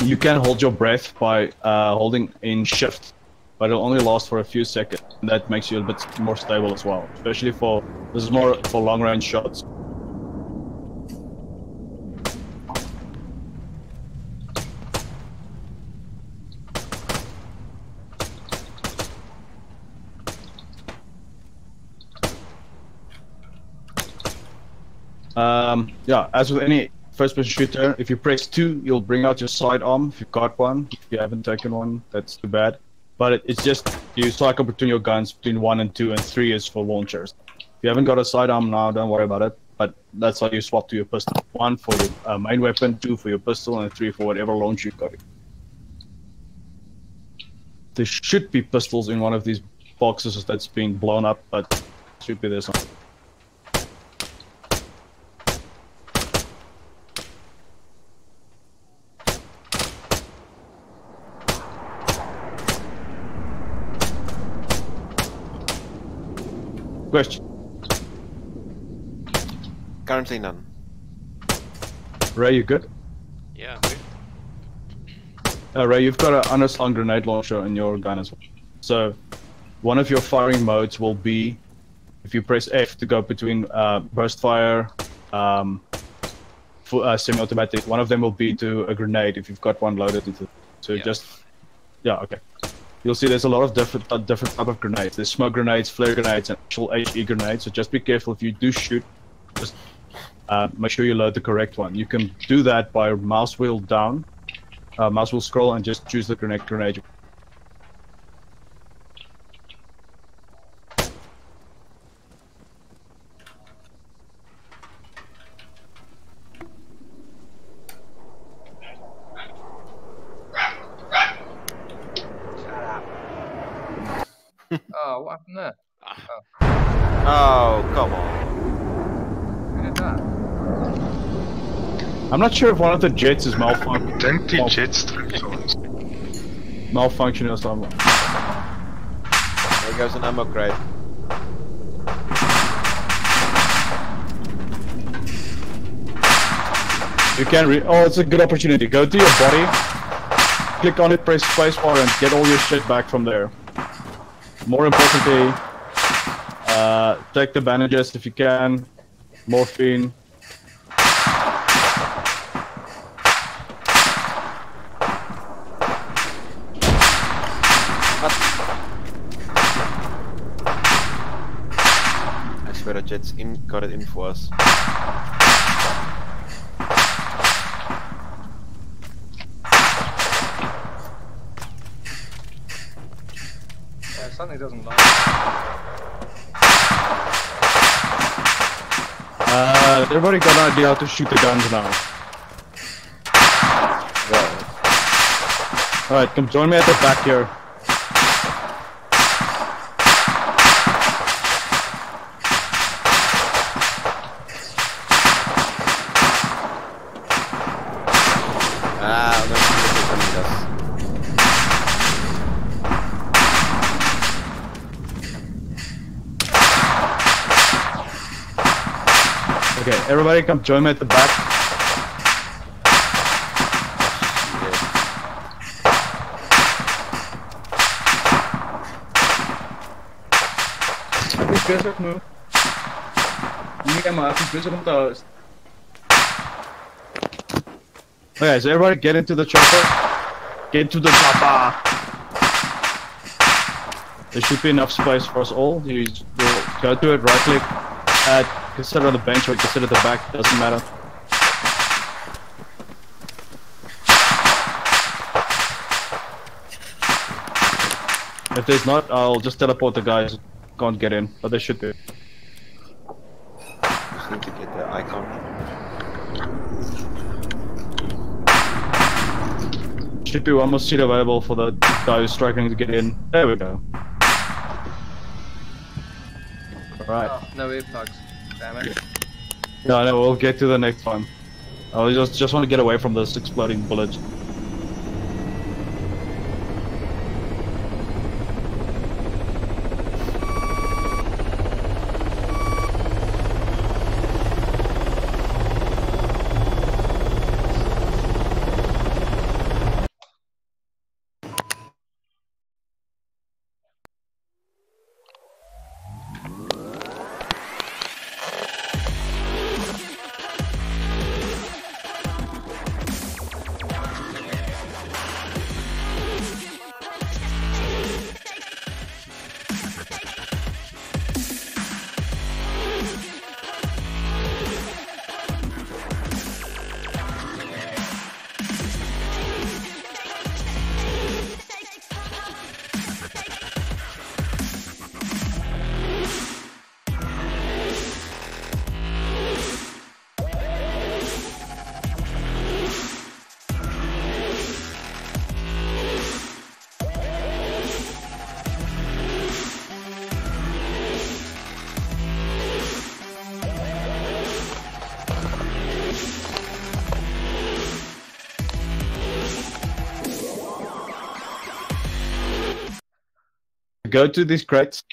you can hold your breath by holding in shift, but it'll only last for a few seconds. And that makes you a bit more stable as well, especially this is more for long range shots. Yeah, as with any first-person shooter, if you press 2, you'll bring out your sidearm if you've got one. If you haven't taken one, that's too bad. But it's just, you cycle between your guns between 1 and 2, and 3 is for launchers. If you haven't got a sidearm now, don't worry about it. But that's how you swap to your pistol. 1 for your main weapon, 2 for your pistol, and 3 for whatever launch you've got. There should be pistols in one of these boxes that's been blown up, but should be this one. Question. Currently none. Ray, you good? Yeah, I'm good. Ray, you've got an underslung grenade launcher in your gun as well. So, one of your firing modes will be, if you press F to go between burst fire, semi-automatic. One of them will be to a grenade if you've got one loaded into. So Yeah. just, yeah, okay. You'll see there's a lot of different type of grenades. There's smoke grenades, flare grenades, and actual HE grenades. So just be careful if you do shoot. Just make sure you load the correct one. You can do that by mouse wheel down, mouse wheel scroll, and just choose the grenade. Oh, what happened there? Oh, come on. Who did that? I'm not sure if one of the jets is malfunctioning. Don't the jets Malfunctioning or something. There goes an ammo crate. You can oh, it's a good opportunity. Go to your body, click on it, press spacebar, and get all your shit back from there. More importantly, take the bandages if you can, morphine. I swear the jets got it in for us. Something doesn't like. Everybody got an idea how to shoot the guns now. Right. Alright, come join me at the back here. Okay, everybody come join me at the back. Bezig nu. Niet maar even bezig om te. Okay, so everybody get into the chopper. Get to the chopper. There should be enough space for us all. You go to it, right click, you can sit on the bench or you can sit at the back, doesn't matter. If there's not, I'll just teleport the guys who can't get in, but they should be. Just need to get the icon. Should be one more seat available for the guy who's struggling to get in. There we go. Alright. Oh, no earplugs. Damn it. No, we'll get to the next one. I just want to get away from this exploding bullet. Go to these crates,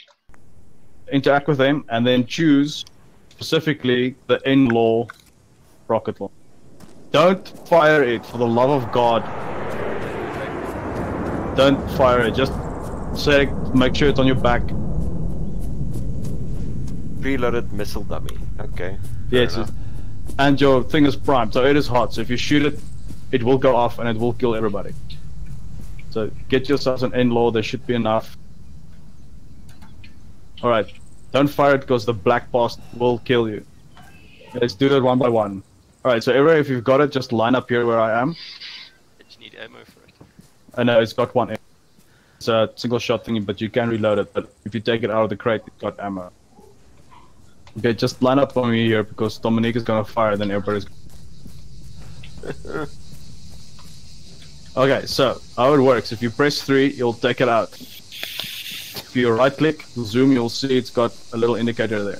interact with them, and then choose specifically the in-law rocket launcher. Don't fire it, for the love of God. Don't fire it, just select, make sure it's on your back. Preloaded missile dummy. Okay. Yes, and your thing is primed, so it is hot, so if you shoot it, it will go off and it will kill everybody. So get yourselves an in-law, there should be enough. Alright, don't fire it because the black boss will kill you. Let's do that one by one. Alright, so everybody, if you've got it, just line up here where I am. But you need ammo for it. I know, it's got one. It's a single shot thingy, but you can reload it. But if you take it out of the crate, it's got ammo. Okay, just line up on me here because Dominique is gonna fire, then everybody's. Okay, so how it works, if you press 3, you'll take it out. If you right click, zoom, you'll see it's got a little indicator there.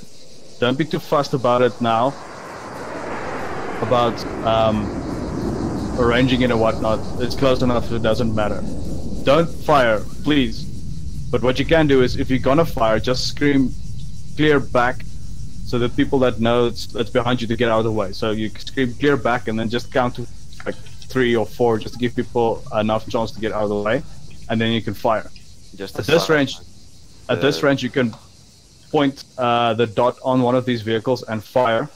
Don't be too fussed about it now, about arranging it or whatnot. It's close enough so it doesn't matter. Don't fire, please. But what you can do is, if you're gonna fire, just scream clear back, so that people that know that's behind you to get out of the way. So you scream clear back and then just count to like 3 or 4 just to give people enough chance to get out of the way, and then you can fire. Just at this range, you can point the dot on one of these vehicles and fire.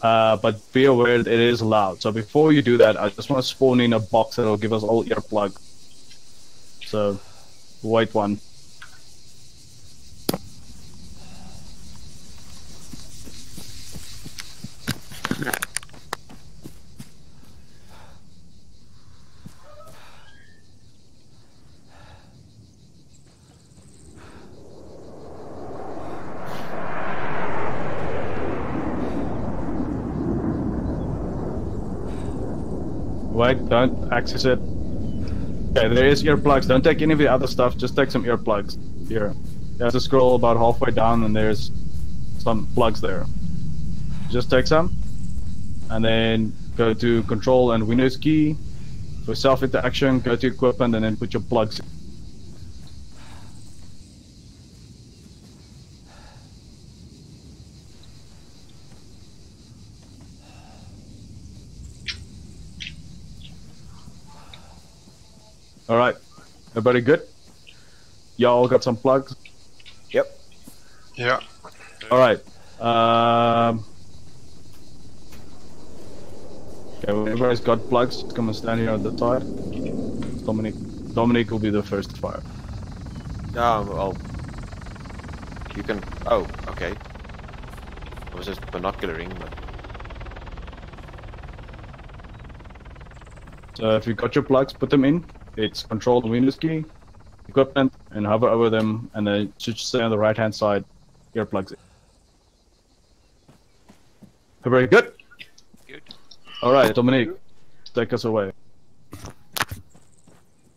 But be aware that it is loud. So before you do that, I just want to spawn in a box that will give us all earplugs. So, white one. Wait, don't access it. Okay, there is earplugs. Don't take any of the other stuff, just take some earplugs. Here. You have to scroll about halfway down and there's some plugs there. Just take some. And then go to Control and Windows key. For self-interaction, go to Equipment and then put your plugs in. All right. Everybody good? Y'all got some plugs? Yep. Yeah. All right. Okay, when everybody's got plugs, just come and stand here on the side. Dominic will be the first to fire. Well, you can. Oh, okay. I was just binocularing, but. So if you got your plugs, put them in. It's control the Windows key, equipment, and hover over them, and then should stay on the right-hand side. Earplugs in. Very good. Good. All right, Dominic, take us away.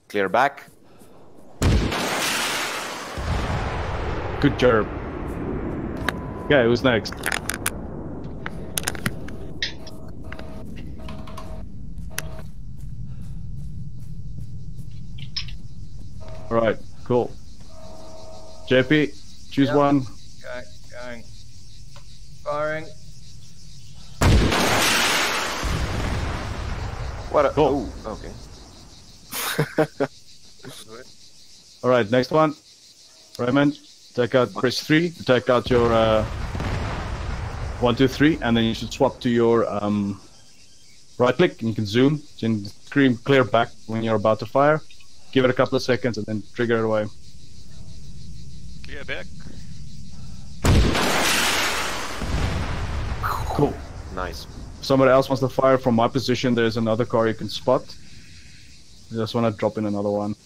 Clear back. Good job. Okay, who's next? All right, cool. JP, choose one. Going. Firing. What? Cool. Oh, okay. All right, next one. Raymond, take out, press 3 to take out your 1, 2, 3, and then you should swap to your right click and you can zoom. So you can scream clear back when you're about to fire. Give it a couple of seconds and then trigger it away. Clear back. Cool. Nice. If somebody else wants to fire from my position, there's another car you can spot. I just want to drop in another one.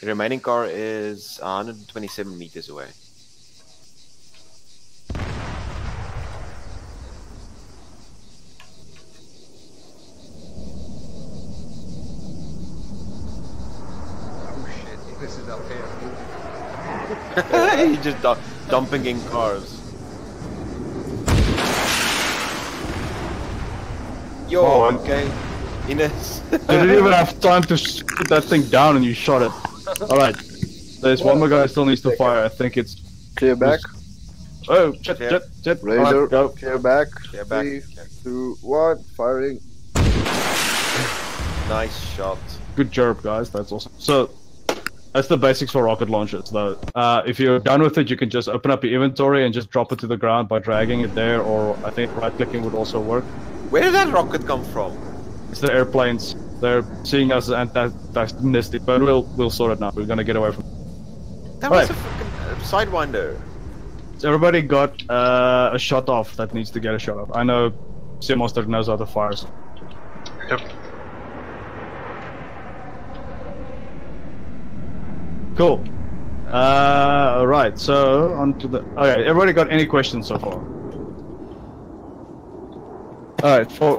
The remaining car is 127 meters away. Oh shit, if this is up here. You're just dumping in cars. Yo, Oh, okay. Ines. You didn't even have time to put that thing down and you shot it. Alright. There's one more guy who still needs to fire. I think it's... Clear back. Oh, shit. Razor, Right, go. clear back. Clear back. 3, 2, 1, firing. Nice shot. Good job, guys. That's awesome. So, that's the basics for rocket launchers, though. If you're done with it, you can just open up your inventory and just drop it to the ground by dragging it there, or I think right-clicking would also work. Where did that rocket come from? It's the airplanes. They're seeing us as antagonistic, but we'll sort it now. We're gonna get away from. That was a freaking sidewinder. So everybody got a shot off that needs to get a shot off. I know Sea Monster knows how to fire. Yep. Cool. Alright, so on to the... Okay, everybody got any questions so far? Alright, for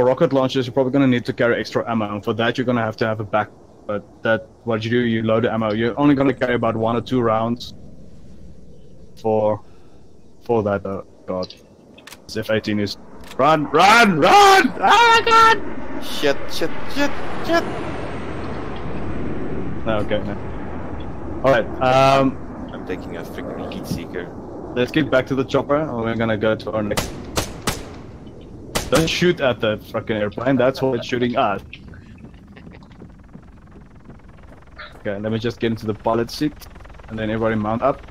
rocket launchers, you're probably going to need to carry extra ammo, and for that you're going to have a back. But what you do, you load the ammo. You're only going to carry about 1 or 2 rounds for that. God, this F-18 is... Run! Oh my god! Shit. Okay. No. Alright, I'm taking a freaking heat seeker. let's get back to the chopper, and we're gonna go to our next... Don't shoot at the fucking airplane, that's what it's shooting at. Okay, let me just get into the pilot seat, and then everybody mount up.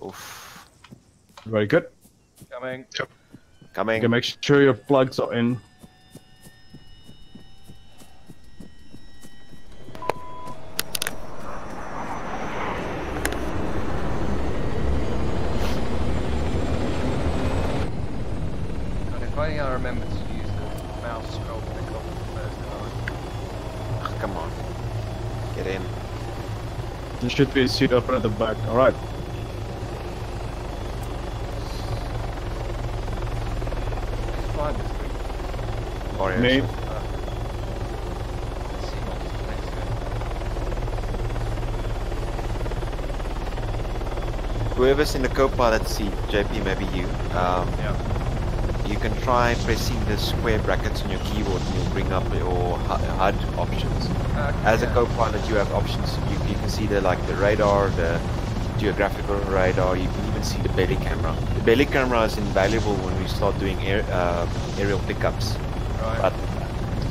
Oof. Very good. Coming. Coming. Okay, make sure your plugs are in. And if only I remember to use the mouse scroll click on first time. Oh, come on. Get in. There should be a seat open at the back. Alright. Fine this week. Warriors. Me. whoever's in the co-pilot seat, JP, maybe you. You can try pressing the square brackets on your keyboard and you'll bring up your HUD options. As a co-pilot, you have options. You can see the radar, the geographical radar. You can even see the belly camera. The belly camera is invaluable when we start doing aerial pickups. Right. But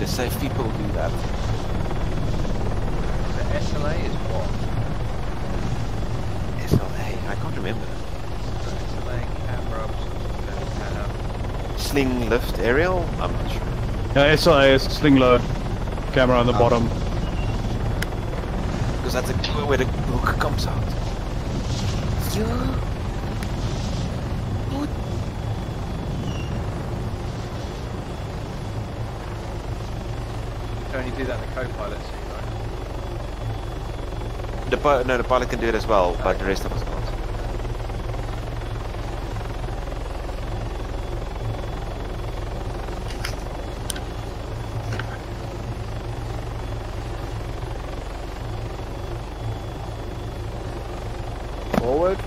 the safe people do that. The SLA is what? SLA? I can't remember. SLA camera options. Sling lift aerial? I'm not sure. Yeah, SLA is sling load camera on the bottom. Because that's where the hook comes out. You can only do that in the co-pilot seat, right? No, the pilot can do it as well, but the rest of us can't.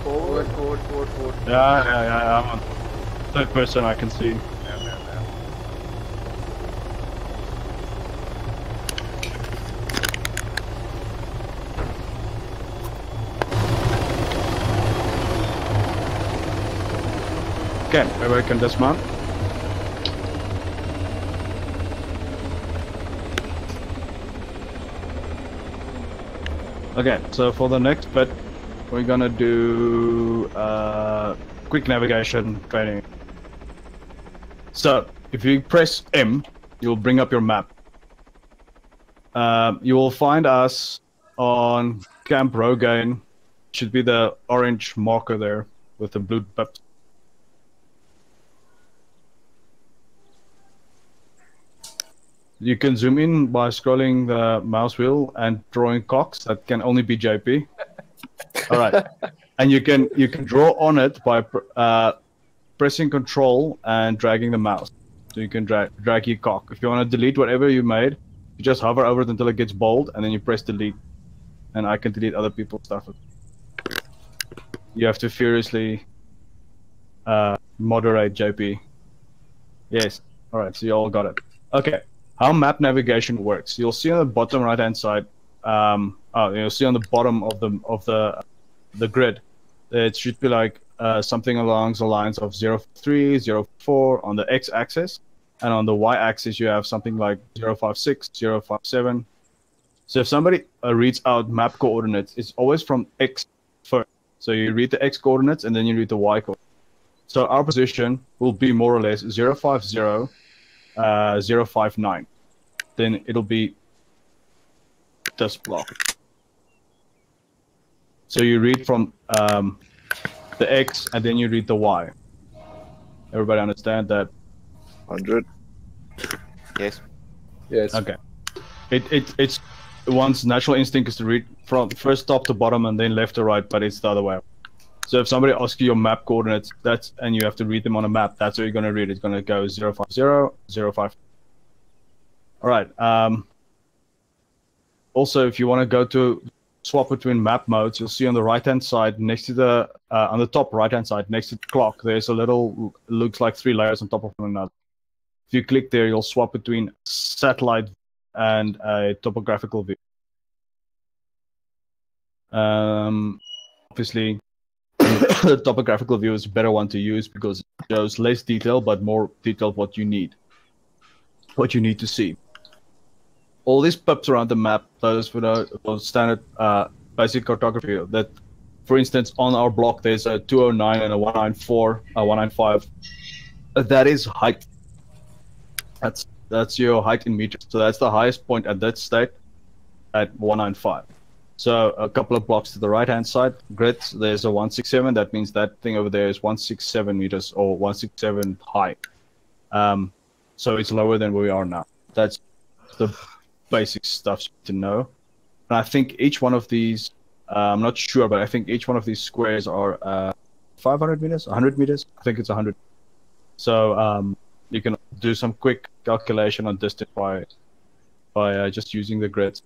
Forward. Yeah, I'm on third person, I can see. Okay, everybody can dismount. Okay, so for the next bit, we're gonna do quick navigation training. So, if you press M, you'll bring up your map. You will find us on Camp Rogaine. Should be the orange marker there with the blue pips. You can zoom in by scrolling the mouse wheel and drawing cocks. That can only be JP. All right, and you can draw on it by pressing Control and dragging the mouse. So you can drag your cock. If you want to delete whatever you made, you just hover over it until it gets bold, and then you press delete. And I can delete other people's stuff. You have to furiously moderate JP. Yes. All right. So you all got it. Okay. How map navigation works? You'll see on the bottom right-hand side. You'll see on the bottom of the grid. It should be like something along the lines of 03, 04 on the x-axis, and on the y-axis you have something like 056, 057. So if somebody reads out map coordinates, it's always from x first. So you read the x coordinates and then you read the y coordinates. So our position will be more or less 050, 059. Then it'll be this block. So you read from the X and then you read the Y. Everybody understand that? 100. Yes. Yes. Okay. It's one's natural instinct is to read from first top to bottom and then left to right, but it's the other way. So if somebody asks you your map coordinates, and you have to read them on a map, that's what you're going to read. It's going to go 050, 05. All right. Also, if you want to go to swap between map modes, you'll see on the right-hand side next to the on the top right-hand side next to the clock, there's a little looks like 3 layers on top of one another. If you click there, you'll swap between satellite and a topographical view. Obviously, the topographical view is a better one to use because it shows less detail but more detailed what you need to see. All these pips around the map, those for the standard basic cartography, that for instance on our block there's a 209 and a 194, 195. That is height. That's your height in meters. So that's the highest point at that state at 195. So a couple of blocks to the right hand side grid, there's a 167. That means that thing over there is 167 meters or 167 high. So it's lower than where we are now. That's the basic stuff to know. And I think each one of these, I'm not sure, but I think each one of these squares are 500 meters, 100 meters. I think it's 100. So you can do some quick calculation on distance by just using the grids.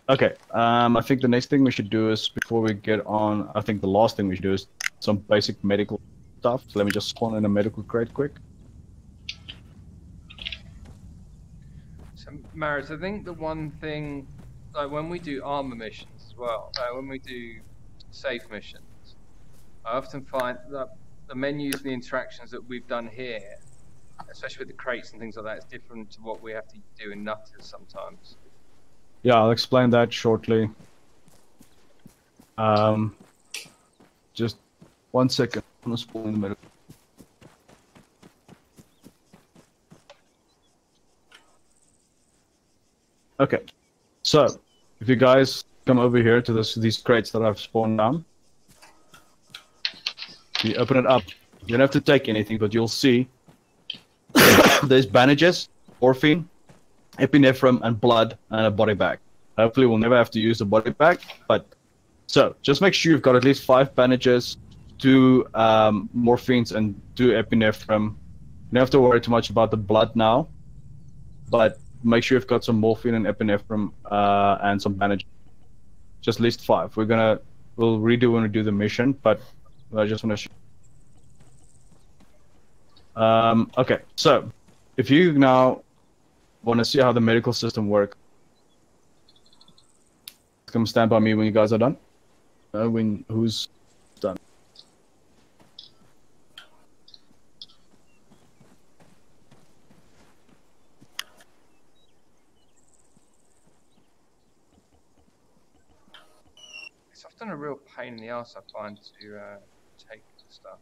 Okay. I think the next thing we should do is, before we get on, I think the last thing we should do is some basic medical stuff. So let me just spawn in a medical crate quick. So, Maris, I think the one thing, like when we do Arma missions as well, when we do safe missions, I often find that the menus and the interactions that we've done here, especially with the crates and things like that, is different to what we have to do in Nutters sometimes. Yeah, I'll explain that shortly. Just 1 second. I'm gonna spawn in the middle. Okay, so if you guys come over here to these crates that I've spawned down, you open it up. You don't have to take anything, but you'll see there's bandages, morphine, epinephrine, and blood, and a body bag. Hopefully we'll never have to use the body bag, but so just make sure you've got at least 5 bandages, 2 morphines, and 2 epinephrine. You don't have to worry too much about the blood now, but make sure you've got some morphine and epinephrine and some bandages. Just at least 5. We'll redo when we do the mission, but I just want to show. Okay, so if you now want to see how the medical system works, come stand by me when you guys are done. Who's done? It's often a real pain in the ass, I find, to take stuff.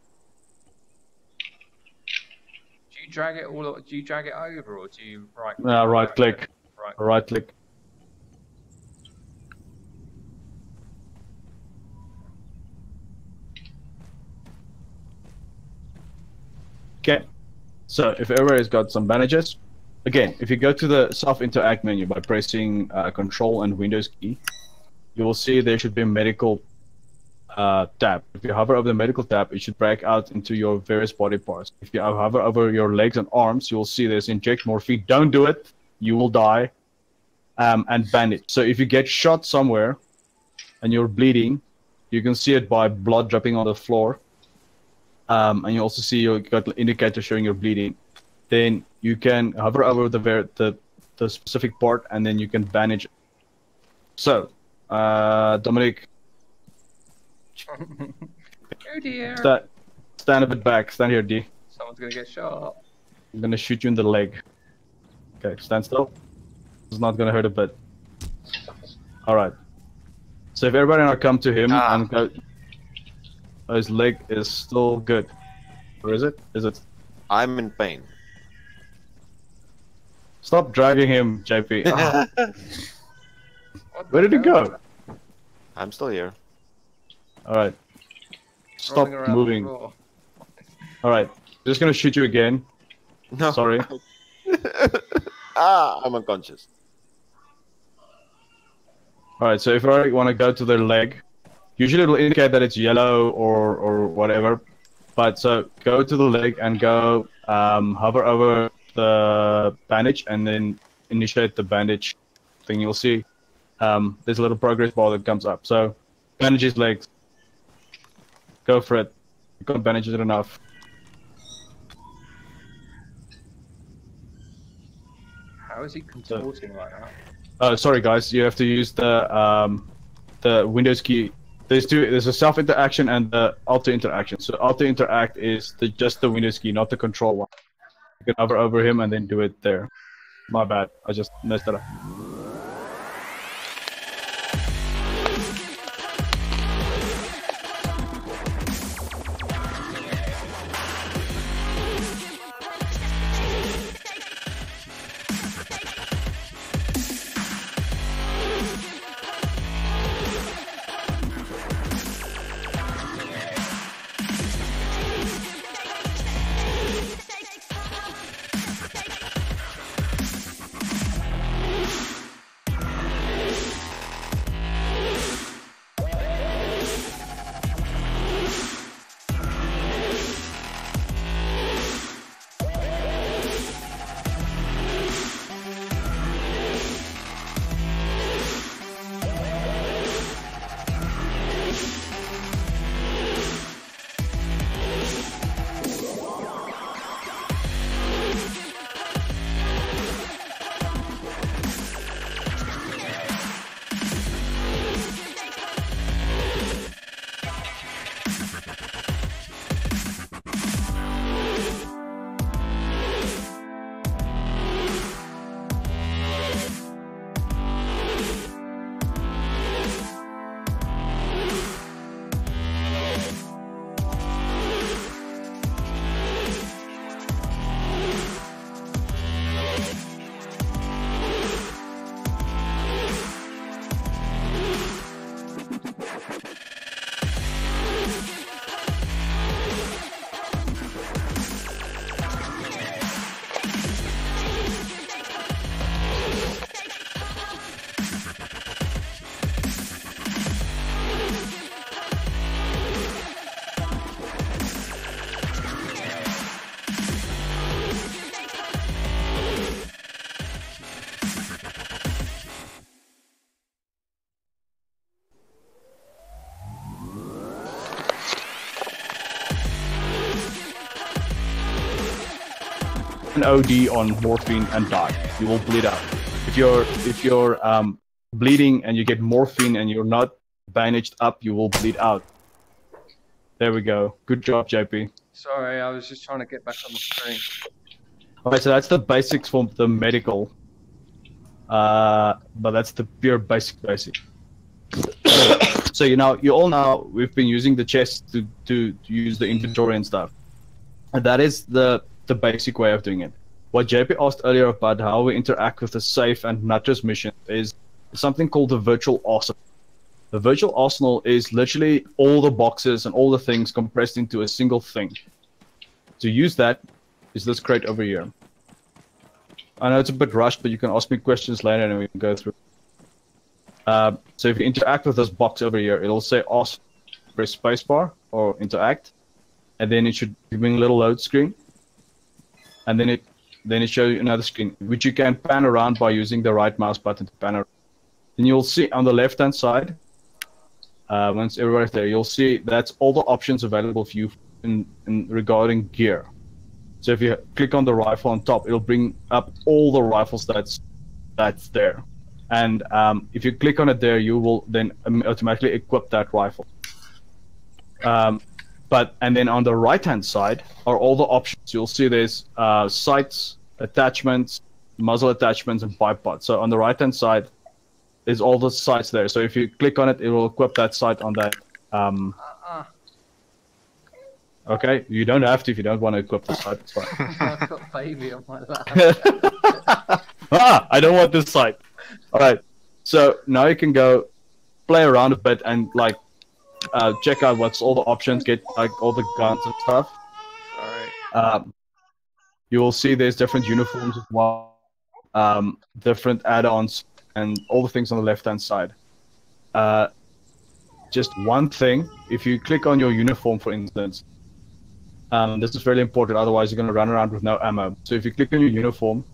Do you drag it all? Do you drag it over, or do you right? Right click. Right click. Okay, so if everybody's got some bandages, again, if you go to the self-interact menu by pressing Control and Windows key, you will see there should be a medical tab. If you hover over the medical tab, it should break out into your various body parts. If you hover over your legs and arms, you will see there's inject morphine. Don't do it, you will die. And bandage. So if you get shot somewhere and you're bleeding, you can see it by blood dripping on the floor. And you also see you got an indicator showing you're bleeding. Then you can hover over the specific part, and then you can bandage it. So, Dominic. Oh dear. Stand a bit back. Stand here, D. Someone's gonna get shot. I'm gonna shoot you in the leg. Okay, stand still. It's not gonna hurt a bit. Alright. So if everybody now come to him and go... His leg is still good. Or is it? Is it? I'm in pain. Stop dragging him, JP. Where did he go? I'm still here. Alright. Stop moving. Alright. Just gonna shoot you again. No. Sorry. I'm unconscious. Alright, so if I want to go to their leg, usually it'll indicate that it's yellow or whatever. But so go to the leg and go hover over the bandage and then initiate the bandage thing. You'll see there's a little progress bar that comes up. So bandage his legs. Go for it. You can't bandage it enough. How is he contorting like that? Oh, sorry guys. You have to use the Windows key. There's a self interaction and the auto interaction. So auto interact is just the Windows key, not the control one. You can hover over him and then do it there. My bad. I just messed it up. an OD on morphine and die. You will bleed out. If you're bleeding and you get morphine and you're not bandaged up, you will bleed out. There we go. Good job, JP. Sorry, I was just trying to get back on the screen. Okay, so that's the basics for the medical. But that's the pure basic. So you all know we've been using the chest to use the inventory and stuff. And that is the basic way of doing it. What JP asked earlier about how we interact with the safe and not just mission is something called the virtual arsenal. The virtual arsenal is literally all the boxes and all the things compressed into a single thing. To use that is this crate over here. I know it's a bit rushed, but you can ask me questions later and we can go through. So if you interact with this box over here, it'll say arsenal, press spacebar or interact, and then it should give me a little load screen, and then it shows you another screen, which you can pan around by using the right mouse button to pan around. Then you'll see on the left-hand side, once everybody's there, you'll see that's all the options available for you in regarding gear. So if you click on the rifle on top, it'll bring up all the rifles that's there. And if you click on it there, you will then automatically equip that rifle. And then on the right-hand side are all the options. You'll see there's sights, attachments, muzzle attachments, and bipod. So on the right-hand side is all the sights there. So if you click on it, it will equip that sight on that. Okay, you don't have to if you don't want to equip the sight. It's fine. I've got baby on my lap. I don't want this sight. All right, so now you can go play around a bit and like check out what's all the options, get like all the guns and stuff. Alright. You will see there's different uniforms as well, different add-ons, and all the things on the left-hand side. Just one thing, if you click on your uniform, for instance, this is really important, otherwise you're going to run around with no ammo. So if you click on your uniform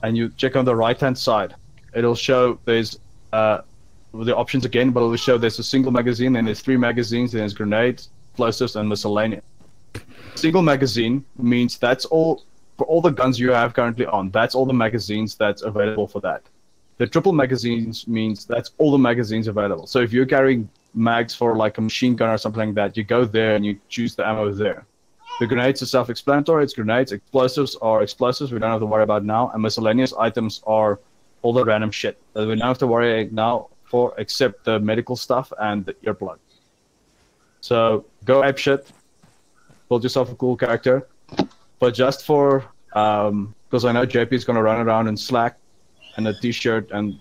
and you check on the right-hand side, it'll show there's the options again, but it'll show there's a single magazine, and there's 3 magazines, and there's grenades, explosives, and miscellaneous. Single magazine means that's all for all the guns you have currently on. That's all the magazines that's available for that. The triple magazines means that's all the magazines available. So if you're carrying mags for like a machine gun or something like that, you go there and you choose the ammo there. The grenades are self-explanatory. It's grenades. Explosives are explosives. We don't have to worry about now. And miscellaneous items are all the random shit that we don't have to worry now for, except the medical stuff and the earplug. So go ape shit. Build yourself a cool character. But just for, because I know JP is going to run around in slack and a t-shirt and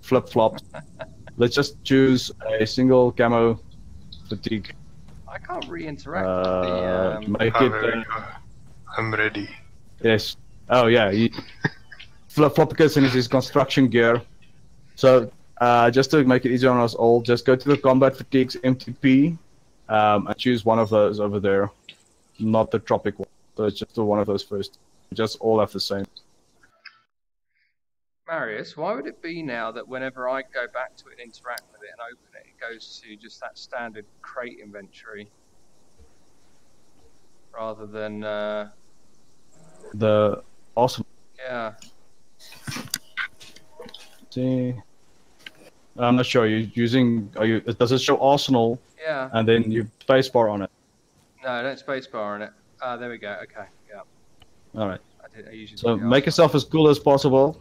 flip-flops, let's just choose a single camo fatigue. I can't re-interact with the... Make it... I'm ready. Yes. Oh yeah, Flopicus in his construction gear. So just to make it easier on us all, just go to the combat fatigues MTP and choose one of those over there, not the tropic one. So it's just one of those first. We just all have the same. Marius, why would it be now that whenever I go back to it and interact with it and open it, it goes to just that standard crate inventory rather than the awesome? Yeah. See, I'm not sure. You're using? Are you? Does it show Arsenal? Yeah. And then you spacebar on it. No, don't spacebar on it. There we go. Okay. Yeah. All right. I usually so make yourself as cool as possible.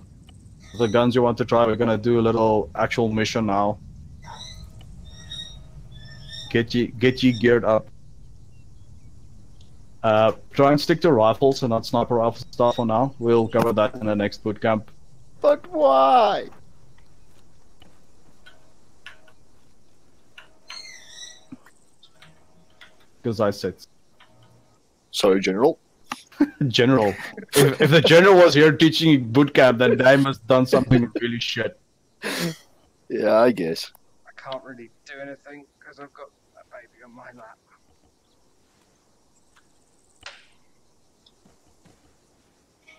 The guns you want to try, we're gonna do a little actual mission now. Get you geared up. Try and stick to rifles and not sniper rifle stuff for now. We'll cover that in the next bootcamp. But why? Because I said. Sorry, General. General. If the general was here teaching bootcamp, then they must have done something really shit. Yeah, I guess. I can't really do anything because I've got that baby on my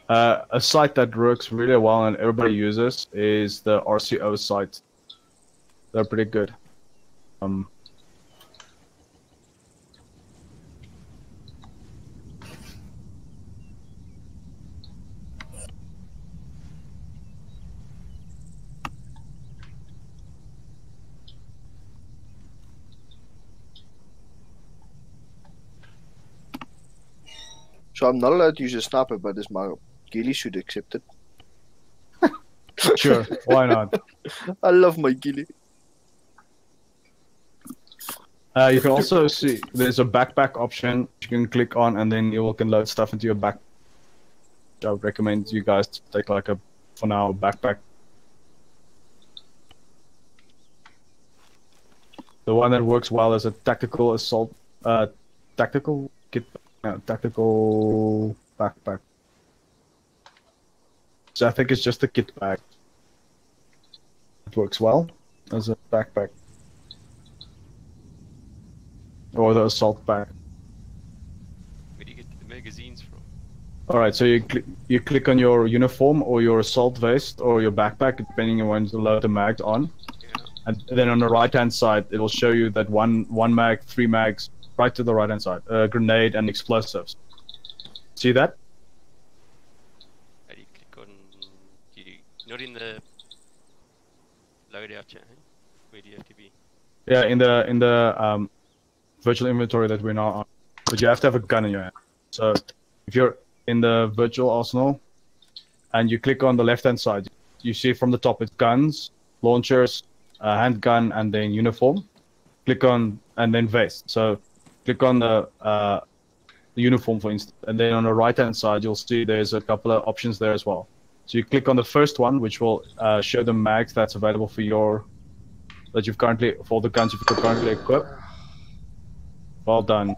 lap. A site that works really well and everybody uses is the RCO site. They're pretty good. So I'm not allowed to use a sniper, but is my ghillie suit accepted? Sure, why not? I love my ghillie. You can also see there's a backpack option you can click on, and then you can load stuff into your backpack. I would recommend you guys to take like a, for now, backpack. The one that works well is a tactical assault, tactical kit, tactical backpack. So I think it's just a kit bag. It works well as a backpack. Or the assault bag. Where do you get the magazines from? Alright, so you click on your uniform or your assault vest or your backpack, depending on when you load the mags on. Yeah. And then on the right hand side, it will show you that one mag, 3 mags, right to the right hand side, grenade and explosives. See that? How do you click on? Not in the loadout chat. Huh? Where do you have to be? Yeah, in the virtual inventory that we're now on. But you have to have a gun in your hand. So if you're in the virtual arsenal and you click on the left hand side, you see from the top it's guns, launchers, handgun, and then uniform. Click on and then vest. So click on the uniform, for instance, and then on the right hand side you'll see there's a couple of options there as well. So you click on the first one, which will show the mags that's available for for the guns you've currently equipped. Well done.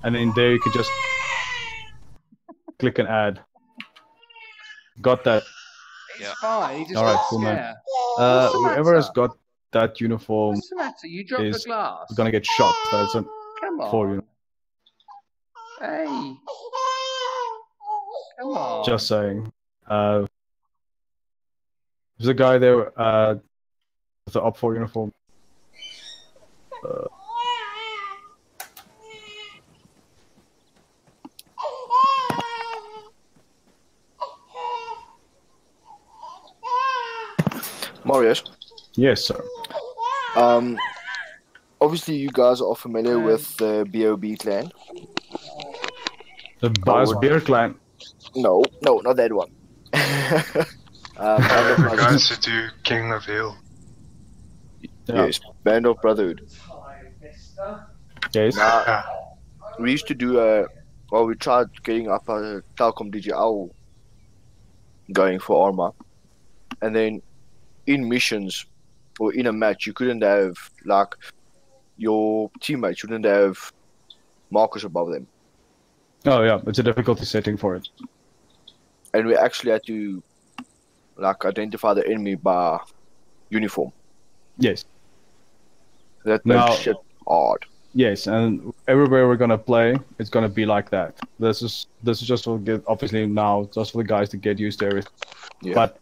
And then there you can just click and add. Got that. It's fine. He just All right, got cool, man. scared. Whoever has got that uniform What's the matter? You dropped the is glass. gonna get shot. That's a Come on. for you. Hey. Come on. Just saying. There's a guy there with the up 4 uniform. Marius? Yes, sir. Obviously you guys are familiar with the BOB clan. The Buzz Beer Clan. No, not that one. The guys who do King of Hill. Yeah. Yes, Band of Brotherhood. Yes. We used to do we tried getting up a Telkom DGL going for Arma. And then in missions or in a match, you couldn't have, like, your teammates shouldn't have markers above them. Oh yeah, it's a difficulty setting for it. And we actually had to, like, identify the enemy by uniform. Yes. That makes shit hard. Yes, and everywhere we're gonna play, it's gonna be like that. This is just for obviously now just for the guys to get used to everything. Yeah. But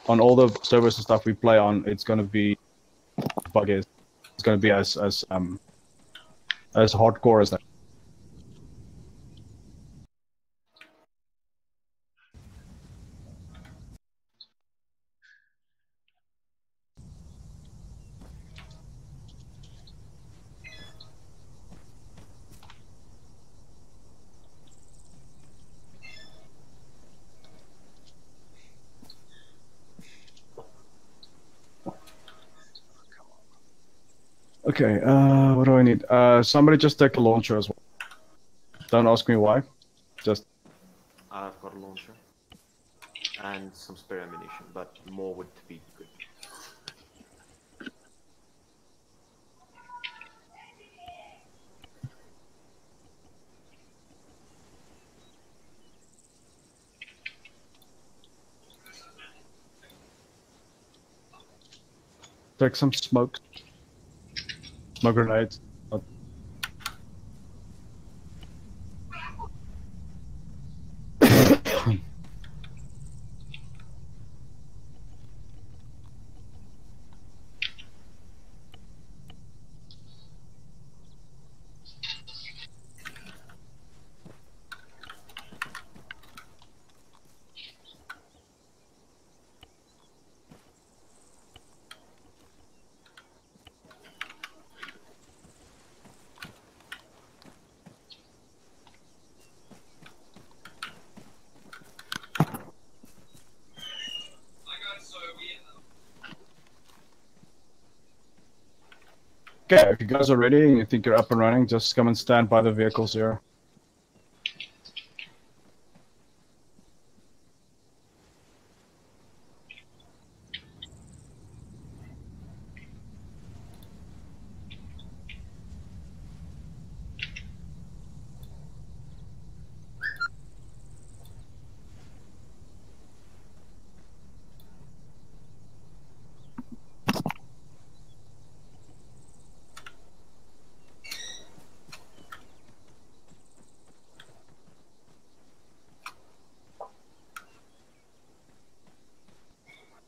on all the servers and stuff we play on, it's gonna be buggies. It's gonna be as hardcore as that. Okay, what do I need? Somebody just take a launcher as well. Don't ask me why. Just. I've got a launcher and some spare ammunition, but more would be good. Take some smoke. Smoke grenades. Okay, if you guys are ready and you think you're up and running, just come and stand by the vehicles here.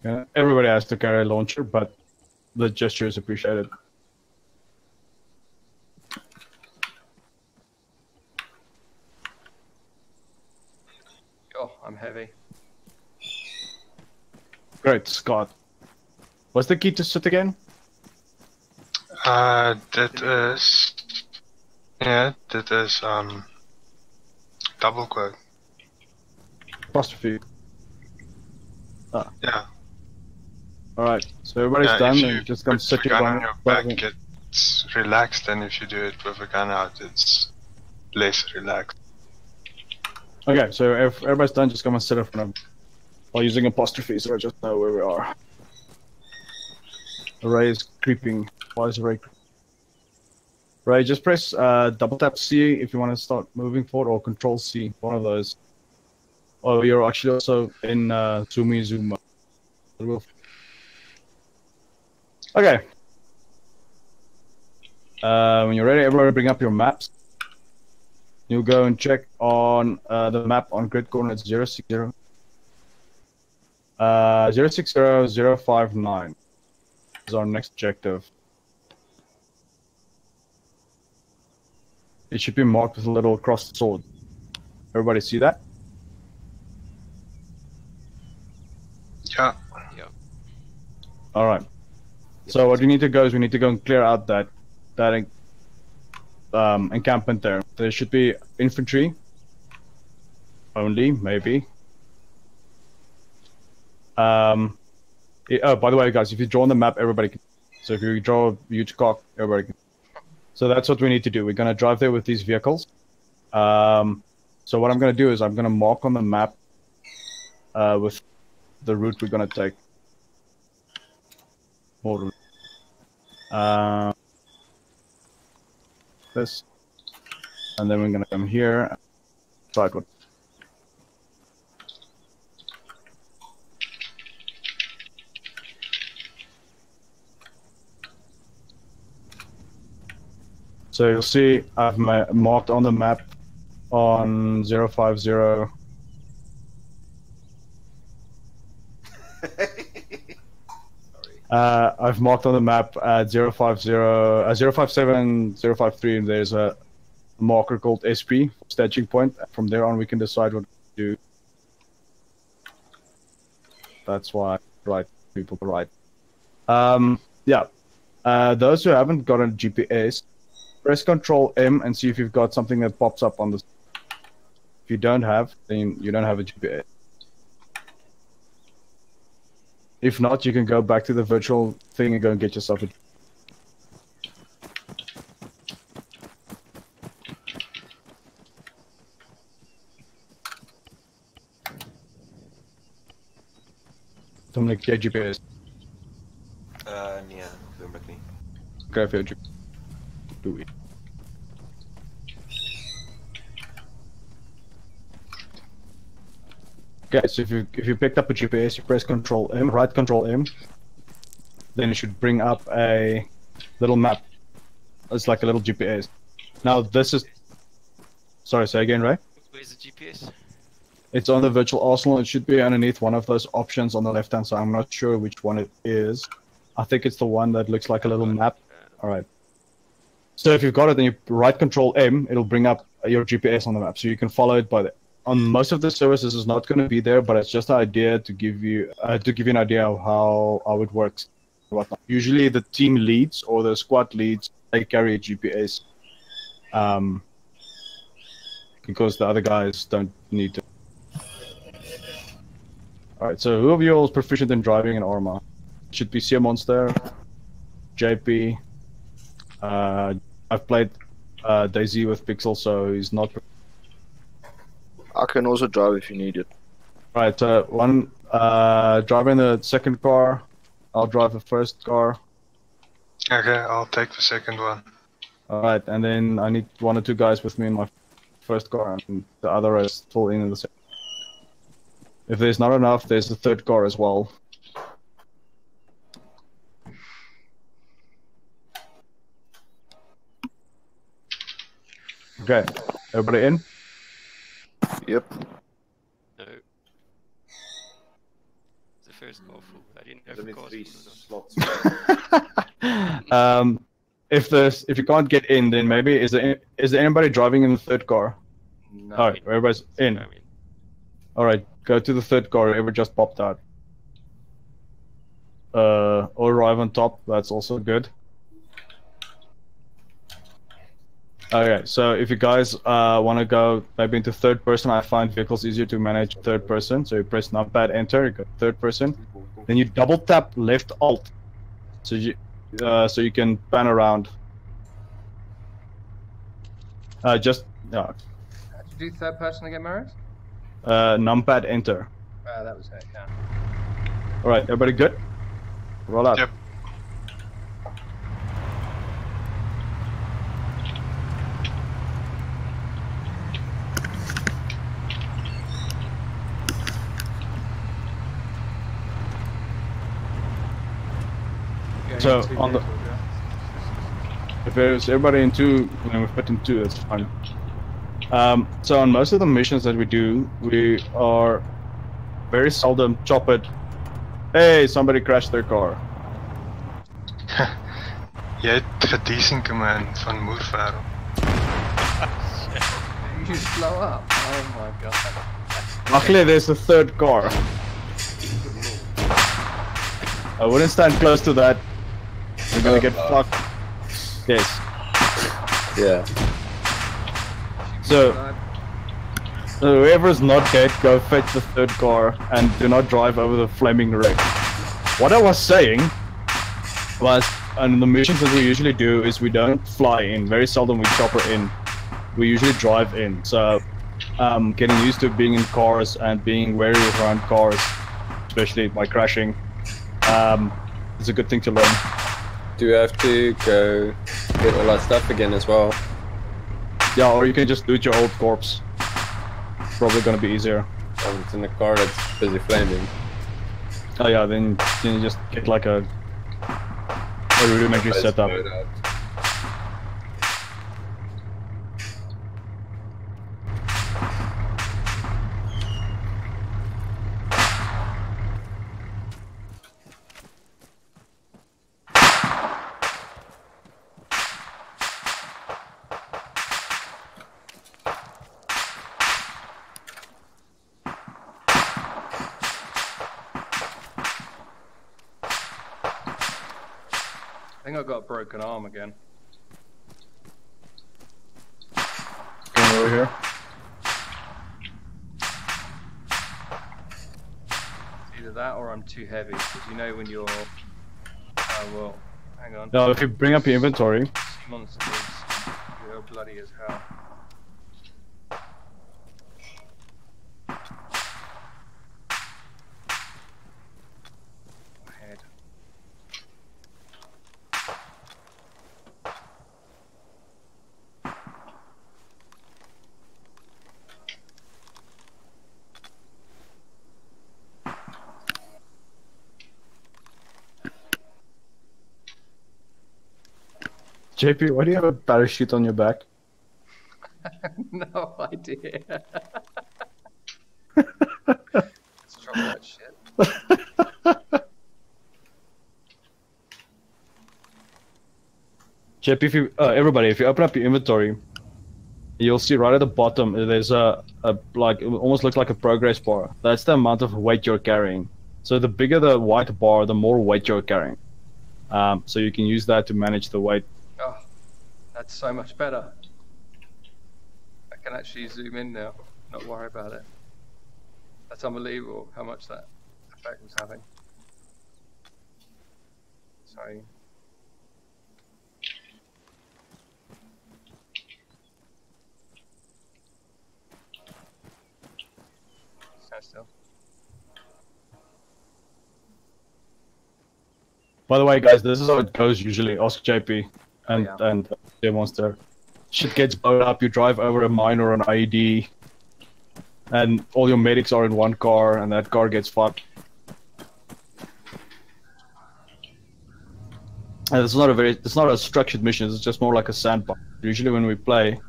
Yeah, everybody has to carry a launcher, but the gesture is appreciated. Oh, I'm heavy. Great, Scott. What's the key to sit again? That is double quote. Apostrophe. Ah. Yeah. Alright, so everybody's done, and just come sit your gun on your your back, it's relaxed, and if you do it with a gun out, it's less relaxed. Okay, so if everybody's done, just come and sit in front of them while using apostrophe, so I just know where we are. Ray is creeping. Why is Ray creeping? Ray, just press double tap C if you want to start moving forward, or control C, one of those. Oh, you're actually also in zoom mode. Okay. When you're ready, everybody bring up your maps. You'll go and check on the map on grid coordinates 060. 060059 is our next objective. It should be marked with a little crossed sword. Everybody see that? Yeah. Yeah. All right. So what we need to go is we need to go and clear out that encampment there. There should be infantry only, maybe. Oh, by the way, guys, if you draw on the map, everybody can. So if you draw a huge cock, everybody can. So that's what we need to do. We're gonna drive there with these vehicles. So what I'm gonna do is I'm gonna mark on the map with the route we're gonna take. More route. This, and then we're gonna come here. Try it. So you'll see I've marked on the map on 050. I've marked on the map at 050, 057, 053, and there's a marker called SP, staging point. From there on, we can decide what to do. That's why I write people to write. Yeah. Those who haven't got a GPS, press Control M and see if you've got something that pops up on the. If you don't have, then you don't have a GPS. If not, you can go back to the virtual thing and go and get yourself a. Dominic, get GPS. Yeah, Dominic. Grab your GPS. Do it. Okay, so if you picked up a GPS, you press Control M, right Control M, then it should bring up a little map. It's like a little GPS. Now this is. Sorry, say again, Ray? Where's the GPS? It's on the virtual arsenal. It should be underneath one of those options on the left hand side. I'm not sure which one it is. I think it's the one that looks like a little map. Alright. So if you've got it, then you right Control M, it'll bring up your GPS on the map. So you can follow it by the. On most of the services, it's not going to be there, but it's just an idea to give you an idea of how it works. Usually, the team leads or the squad leads, they carry a GPS, because the other guys don't need to. All right, so who of you all is proficient in driving an Arma? Should be Sea Monster, JP. I've played Daisy with Pixel, so he's not. I can also drive if you need it. Right, one driving the second car. I'll drive the first car. Okay, I'll take the second one. Alright, and then I need 1 or 2 guys with me in my first car, and the other is full in the second. If there's not enough, there's the third car as well. Okay, everybody in? Yep. No. The first car full. I didn't go for cars. If you can't get in, then maybe is there anybody driving in the third car? No. Alright, everybody's in. Alright, go to the third car. Whoever just popped out. Or arrive on top. That's also good. Okay, so if you guys want to go maybe into third person, I find vehicles easier to manage third person. So you press numpad enter, you go third person, then you double tap left alt, so you can pan around. Just How'd you do third person again, Marius? numpad enter. That was it. Yeah. All right, everybody good? Roll out. Yep. So on the, if there's everybody in 2, we fit in 2. That's fine. So on most of the missions that we do, we are very seldom chop it. Hey, somebody crashed their car. Jy het gedesync man van Moerverl. You just blow up. Oh my god. Luckily, there's a third car. I wouldn't stand close to that. We're gonna get fucked. Yes. Yeah. So whoever's not dead, go fetch the third car and do not drive over the flaming wreck. What I was saying was, and the missions that we usually do is we don't fly in. Very seldom we chopper in. We usually drive in. So getting used to being in cars and being wary around cars, especially by crashing, is a good thing to learn. Do we have to go get all our stuff again as well? Yeah, or you can just loot your old corpse. Probably gonna be easier. Oh, it's in a car that's busy flaming. Oh yeah, then you just get like a rudimentary setup. I think I got a broken arm again. Going over here. It's either that or I'm too heavy, because you know when you're... Oh well, hang on. Now if you bring up your inventory. Monsters, you're bloody as hell. Head. JP, why do you have a parachute on your back? No idea. Let's drop that shit. JP, if you everybody, if you open up your inventory, you'll see right at the bottom there's a like it almost looks like a progress bar. That's the amount of weight you're carrying. So the bigger the white bar, the more weight you're carrying. So you can use that to manage the weight. Oh, that's so much better. I can actually zoom in now, not worry about it. That's unbelievable how much that effect was having. Sorry. still. By the way, guys, this is how it goes usually. Ask JP and Monster. Shit gets blown up. You drive over a mine or an IED, and all your medics are in one car, and that car gets fucked. And it's not a structured mission. It's just more like a sandbox. Usually, when we play,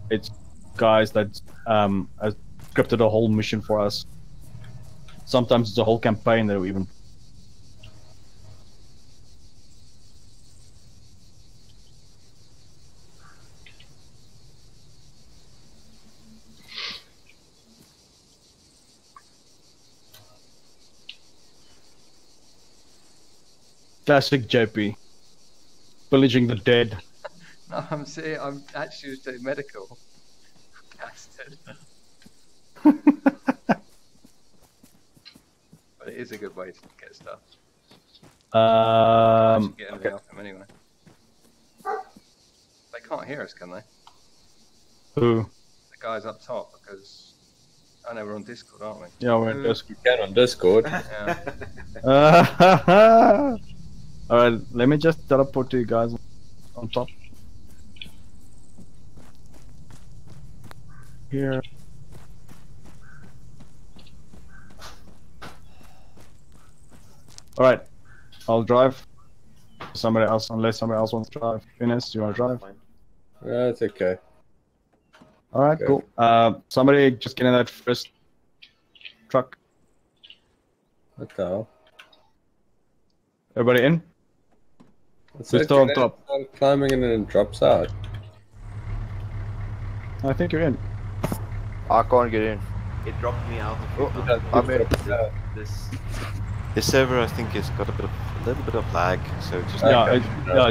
it's guys that have scripted a whole mission for us. Sometimes it's a whole campaign that we even. Classic JP. Pillaging the dead. No, I'm actually just doing medical. Bastard. But it is a good way to get stuff. Get anything off them anyway. They can't hear us, can they? Who? The guys up top, because I know we're on Discord, aren't we? Yeah, we're on Discord. You can on Discord. Yeah. Alright, let me just teleport to you guys on top. Here. Alright, I'll drive. Somebody else, unless somebody else wants to drive. Ines, do you want to drive? Yeah, it's okay. Alright, cool. Somebody just get in that first truck. What the hell? Everybody in? It's Who's still on top? Climbing and then it drops out. I think you're in. I can't get in. It dropped me out. I'm in. This server, I think, has got a little bit of lag, so just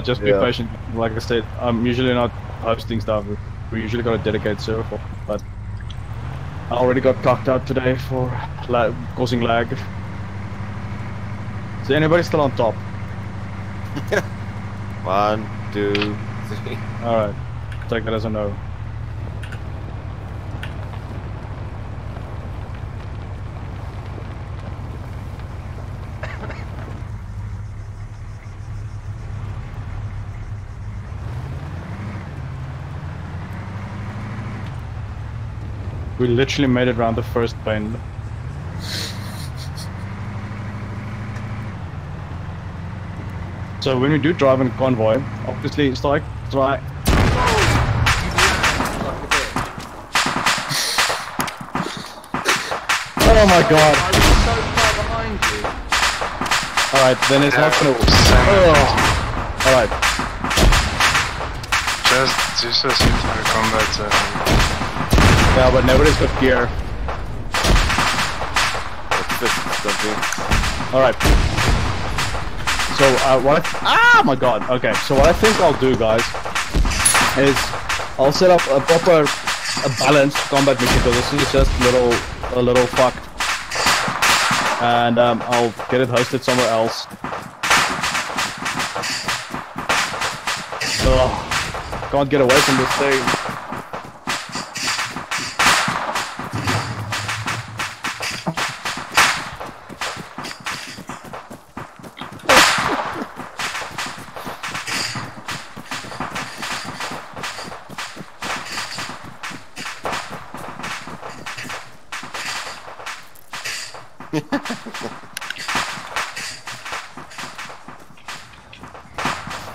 just be patient. Like I said, I'm usually not hosting stuff. We usually got a dedicated server for, but I already got cocked out today for causing lag. Is anybody still on top? 1, 2, 3. Alright, take that as a no. We literally made it around the first bend. So when we do drive in convoy, obviously it's like try. Oh my god! I was so far behind you. Alright, then it's not gonna. Alright. Just a simple combat. Yeah, but nobody's got gear. Alright. So what? Oh my god. Okay. So what I think I'll do, guys, is I'll set up a proper, balanced combat mission. Because this is just a little fucked, and I'll get it hosted somewhere else. Ugh, can't get away from this thing.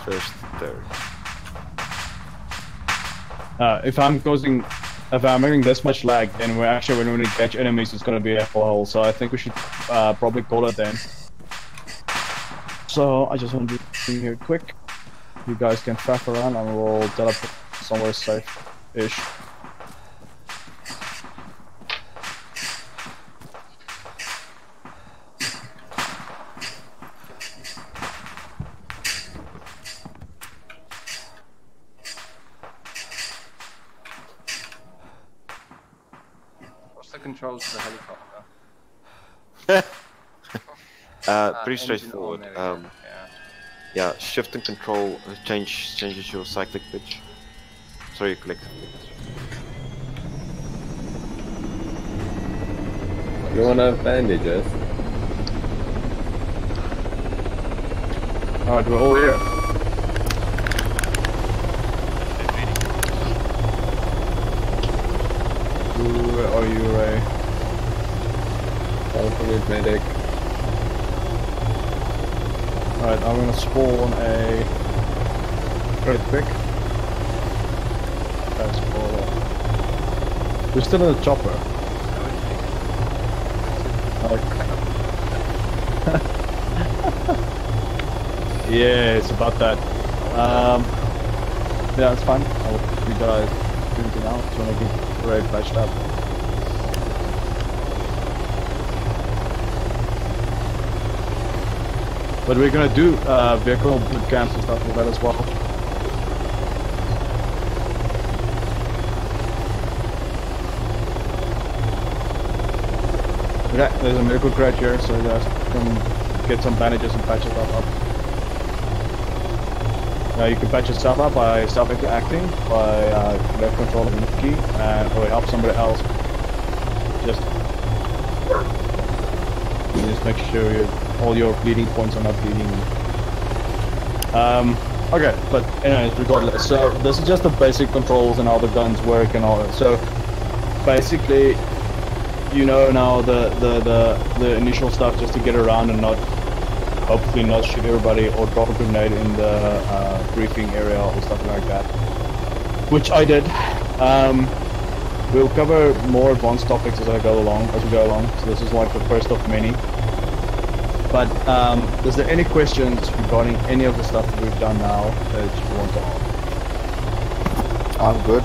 First, third. If I'm having this much lag, then we're actually when we catch enemies, it's gonna be a hole. So I think we should probably call it then. So I just want to be here quick. You guys can faff around, and we'll teleport somewhere safe-ish. Controls the helicopter. Pretty straightforward. Yeah, shift and control changes your cyclic pitch. Sorry, your collective pitch. You wanna have bandages? Alright, we're all here. Where are you, Ray? Alternate medic. Alright, I'm gonna spawn a crit pick. We're still in the chopper. Yeah, it's about that. Yeah, it's fine. I'll you guys doing it now. Just wanna get Ray patched up. But we're gonna do vehicle boot camps and stuff like that as well. Okay, there's a medical crate here, so you guys can get some bandages and patch yourself up. Now you can patch yourself up by self-acting, by left control of the key, or help somebody else. Just make sure all your bleeding points are not bleeding. Okay, but anyways, regardless. So this is just the basic controls and how the guns work and all that. So basically, you know now the initial stuff just to get around and hopefully not shoot everybody or drop a grenade in the briefing area or stuff like that. Which I did. We'll cover more advanced topics as we go along. So this is like the first of many. But is there any questions regarding any of the stuff that we've done now that you want to ask? I'm good.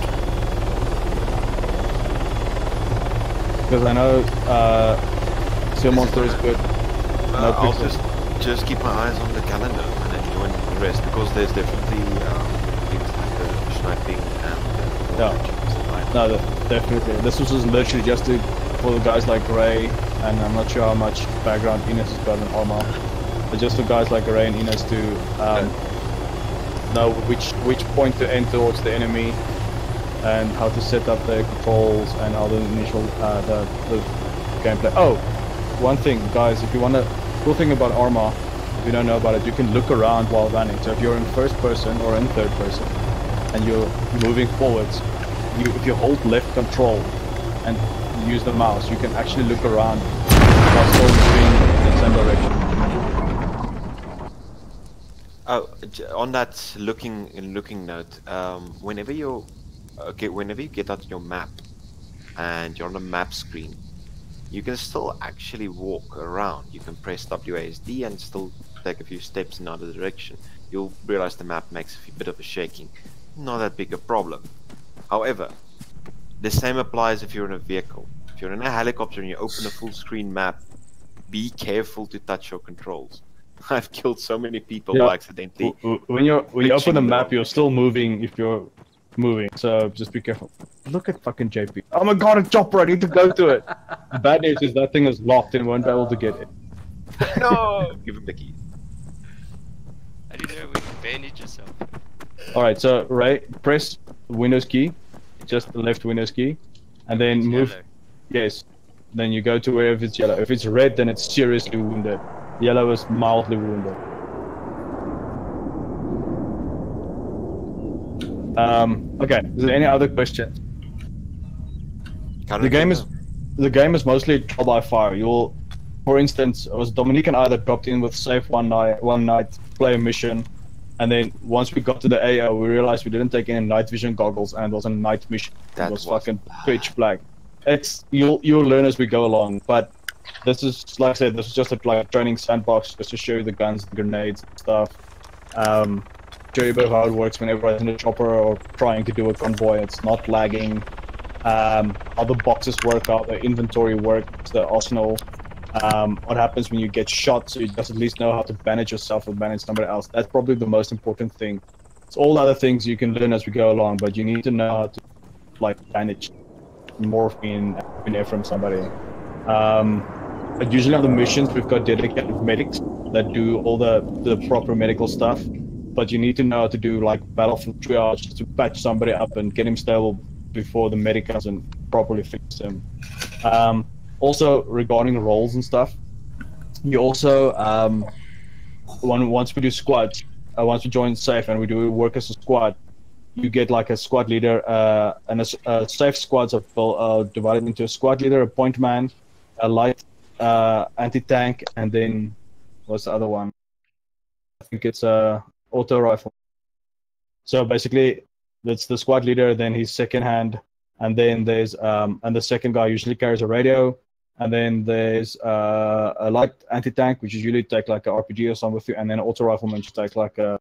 Because I know Seal Monster is good. No I'll just keep my eyes on the calendar and then join the rest, because there's definitely things like the sniping and no, definitely. This was just literally just for the guys like Ray, and I'm not sure how much background Ines has got in Arma, but just for guys like Ray and Ines to know which point to end towards the enemy, and how to set up the controls and how the initial the gameplay. Oh, one thing, guys, if you want to, cool thing about Arma, if you don't know about it, you can look around while running. So if you're in first person or in third person and you're moving forwards, if you hold left control and use the mouse, you can actually look around while still moving in the same direction. Oh, on that looking note, whenever you get out your map and you're on the map screen, you can still actually walk around. You can press WASD and still take a few steps in another direction. You'll realize the map makes a bit of a shaking. Not that big a problem. However, the same applies if you're in a vehicle. If you're in a helicopter and you open a full screen map, be careful to touch your controls. I've killed so many people by accidentally. When you open the map, you're still moving if you're moving, so just be careful. Look at fucking JP. Oh my god, a chopper, I need to go to it. The bad news is that thing is locked and won't be able to get it. No! Give him the keys. I didn't know we could bandage yourself. Alright, so Ray, press Windows key, just the left Windows key, and then move. Yellow. Yes. Then you go to wherever it's yellow. If it's red, then it's seriously wounded. Yellow is mildly wounded. Okay, is there any other questions? The game is mostly trial by fire. You'll, for instance, Dominique and I that dropped in with safe one night, play a mission, and then once we got to the AO, we realized we didn't take any night vision goggles, and it was a night mission. It was fucking pitch black. You'll learn as we go along, but this is, like I said, this is just a training sandbox just to show you the guns, the grenades, stuff. Show you a bit of how it works whenever I'm in a chopper or trying to do a convoy. It's not lagging. How the boxes work, how the inventory works, the arsenal. What happens when you get shot, so you just at least know how to bandage yourself or bandage somebody else. That's probably the most important thing. It's all other things you can learn as we go along, but you need to know how to bandage morphine from somebody. But usually on the missions we've got dedicated medics that do all the proper medical stuff, but you need to know how to do battlefield triage just to patch somebody up and get him stable before the medic comes and properly fix him. also regarding roles and stuff, you also once we do squads, once we join safe and we do work as a squad, you get like a squad leader, and a safe squads are divided into a squad leader, a point man, a light anti-tank, and then what's the other one? I think it's a auto rifle. So basically, that's the squad leader, then his second hand, and then there's and the second guy usually carries a radio, and then there's a light anti-tank, which is usually take like a RPG or something with you, and then an auto rifleman should take like a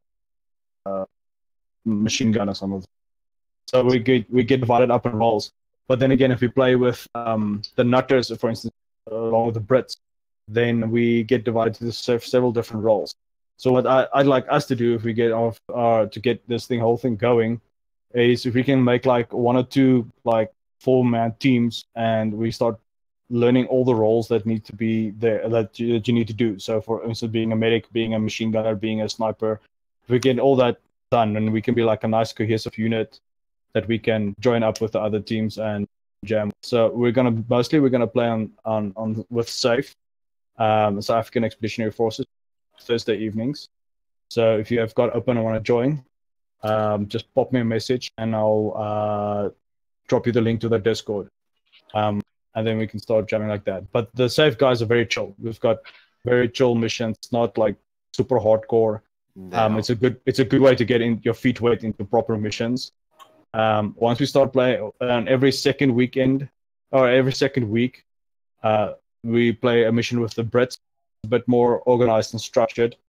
machine gun or something. So we get divided up in roles. But then again, if we play with the nutters, for instance, along with the Brits, then we get divided into several different roles. So what I'd like us to do, if we get off to get this whole thing going, is if we can make like 1 or 2 like 4-man teams, and we start learning all the roles that need to be there that you need to do. So for instance, being a medic, being a machine gunner, being a sniper, if we get all that done, and we can be like a nice cohesive unit that we can join up with the other teams and jam. So we're gonna play on with SAFE, South African Expeditionary Forces, Thursday evenings. So if you have got open and want to join, just pop me a message and I'll drop you the link to the Discord, and then we can start jamming like that. But the SAFE guys are very chill. We've got very chill missions, not like super hardcore. It's a good way to get in your feet wet into proper missions. Once we start playing on every second weekend or every second week, we play a mission with the Brits, a bit more organized and structured.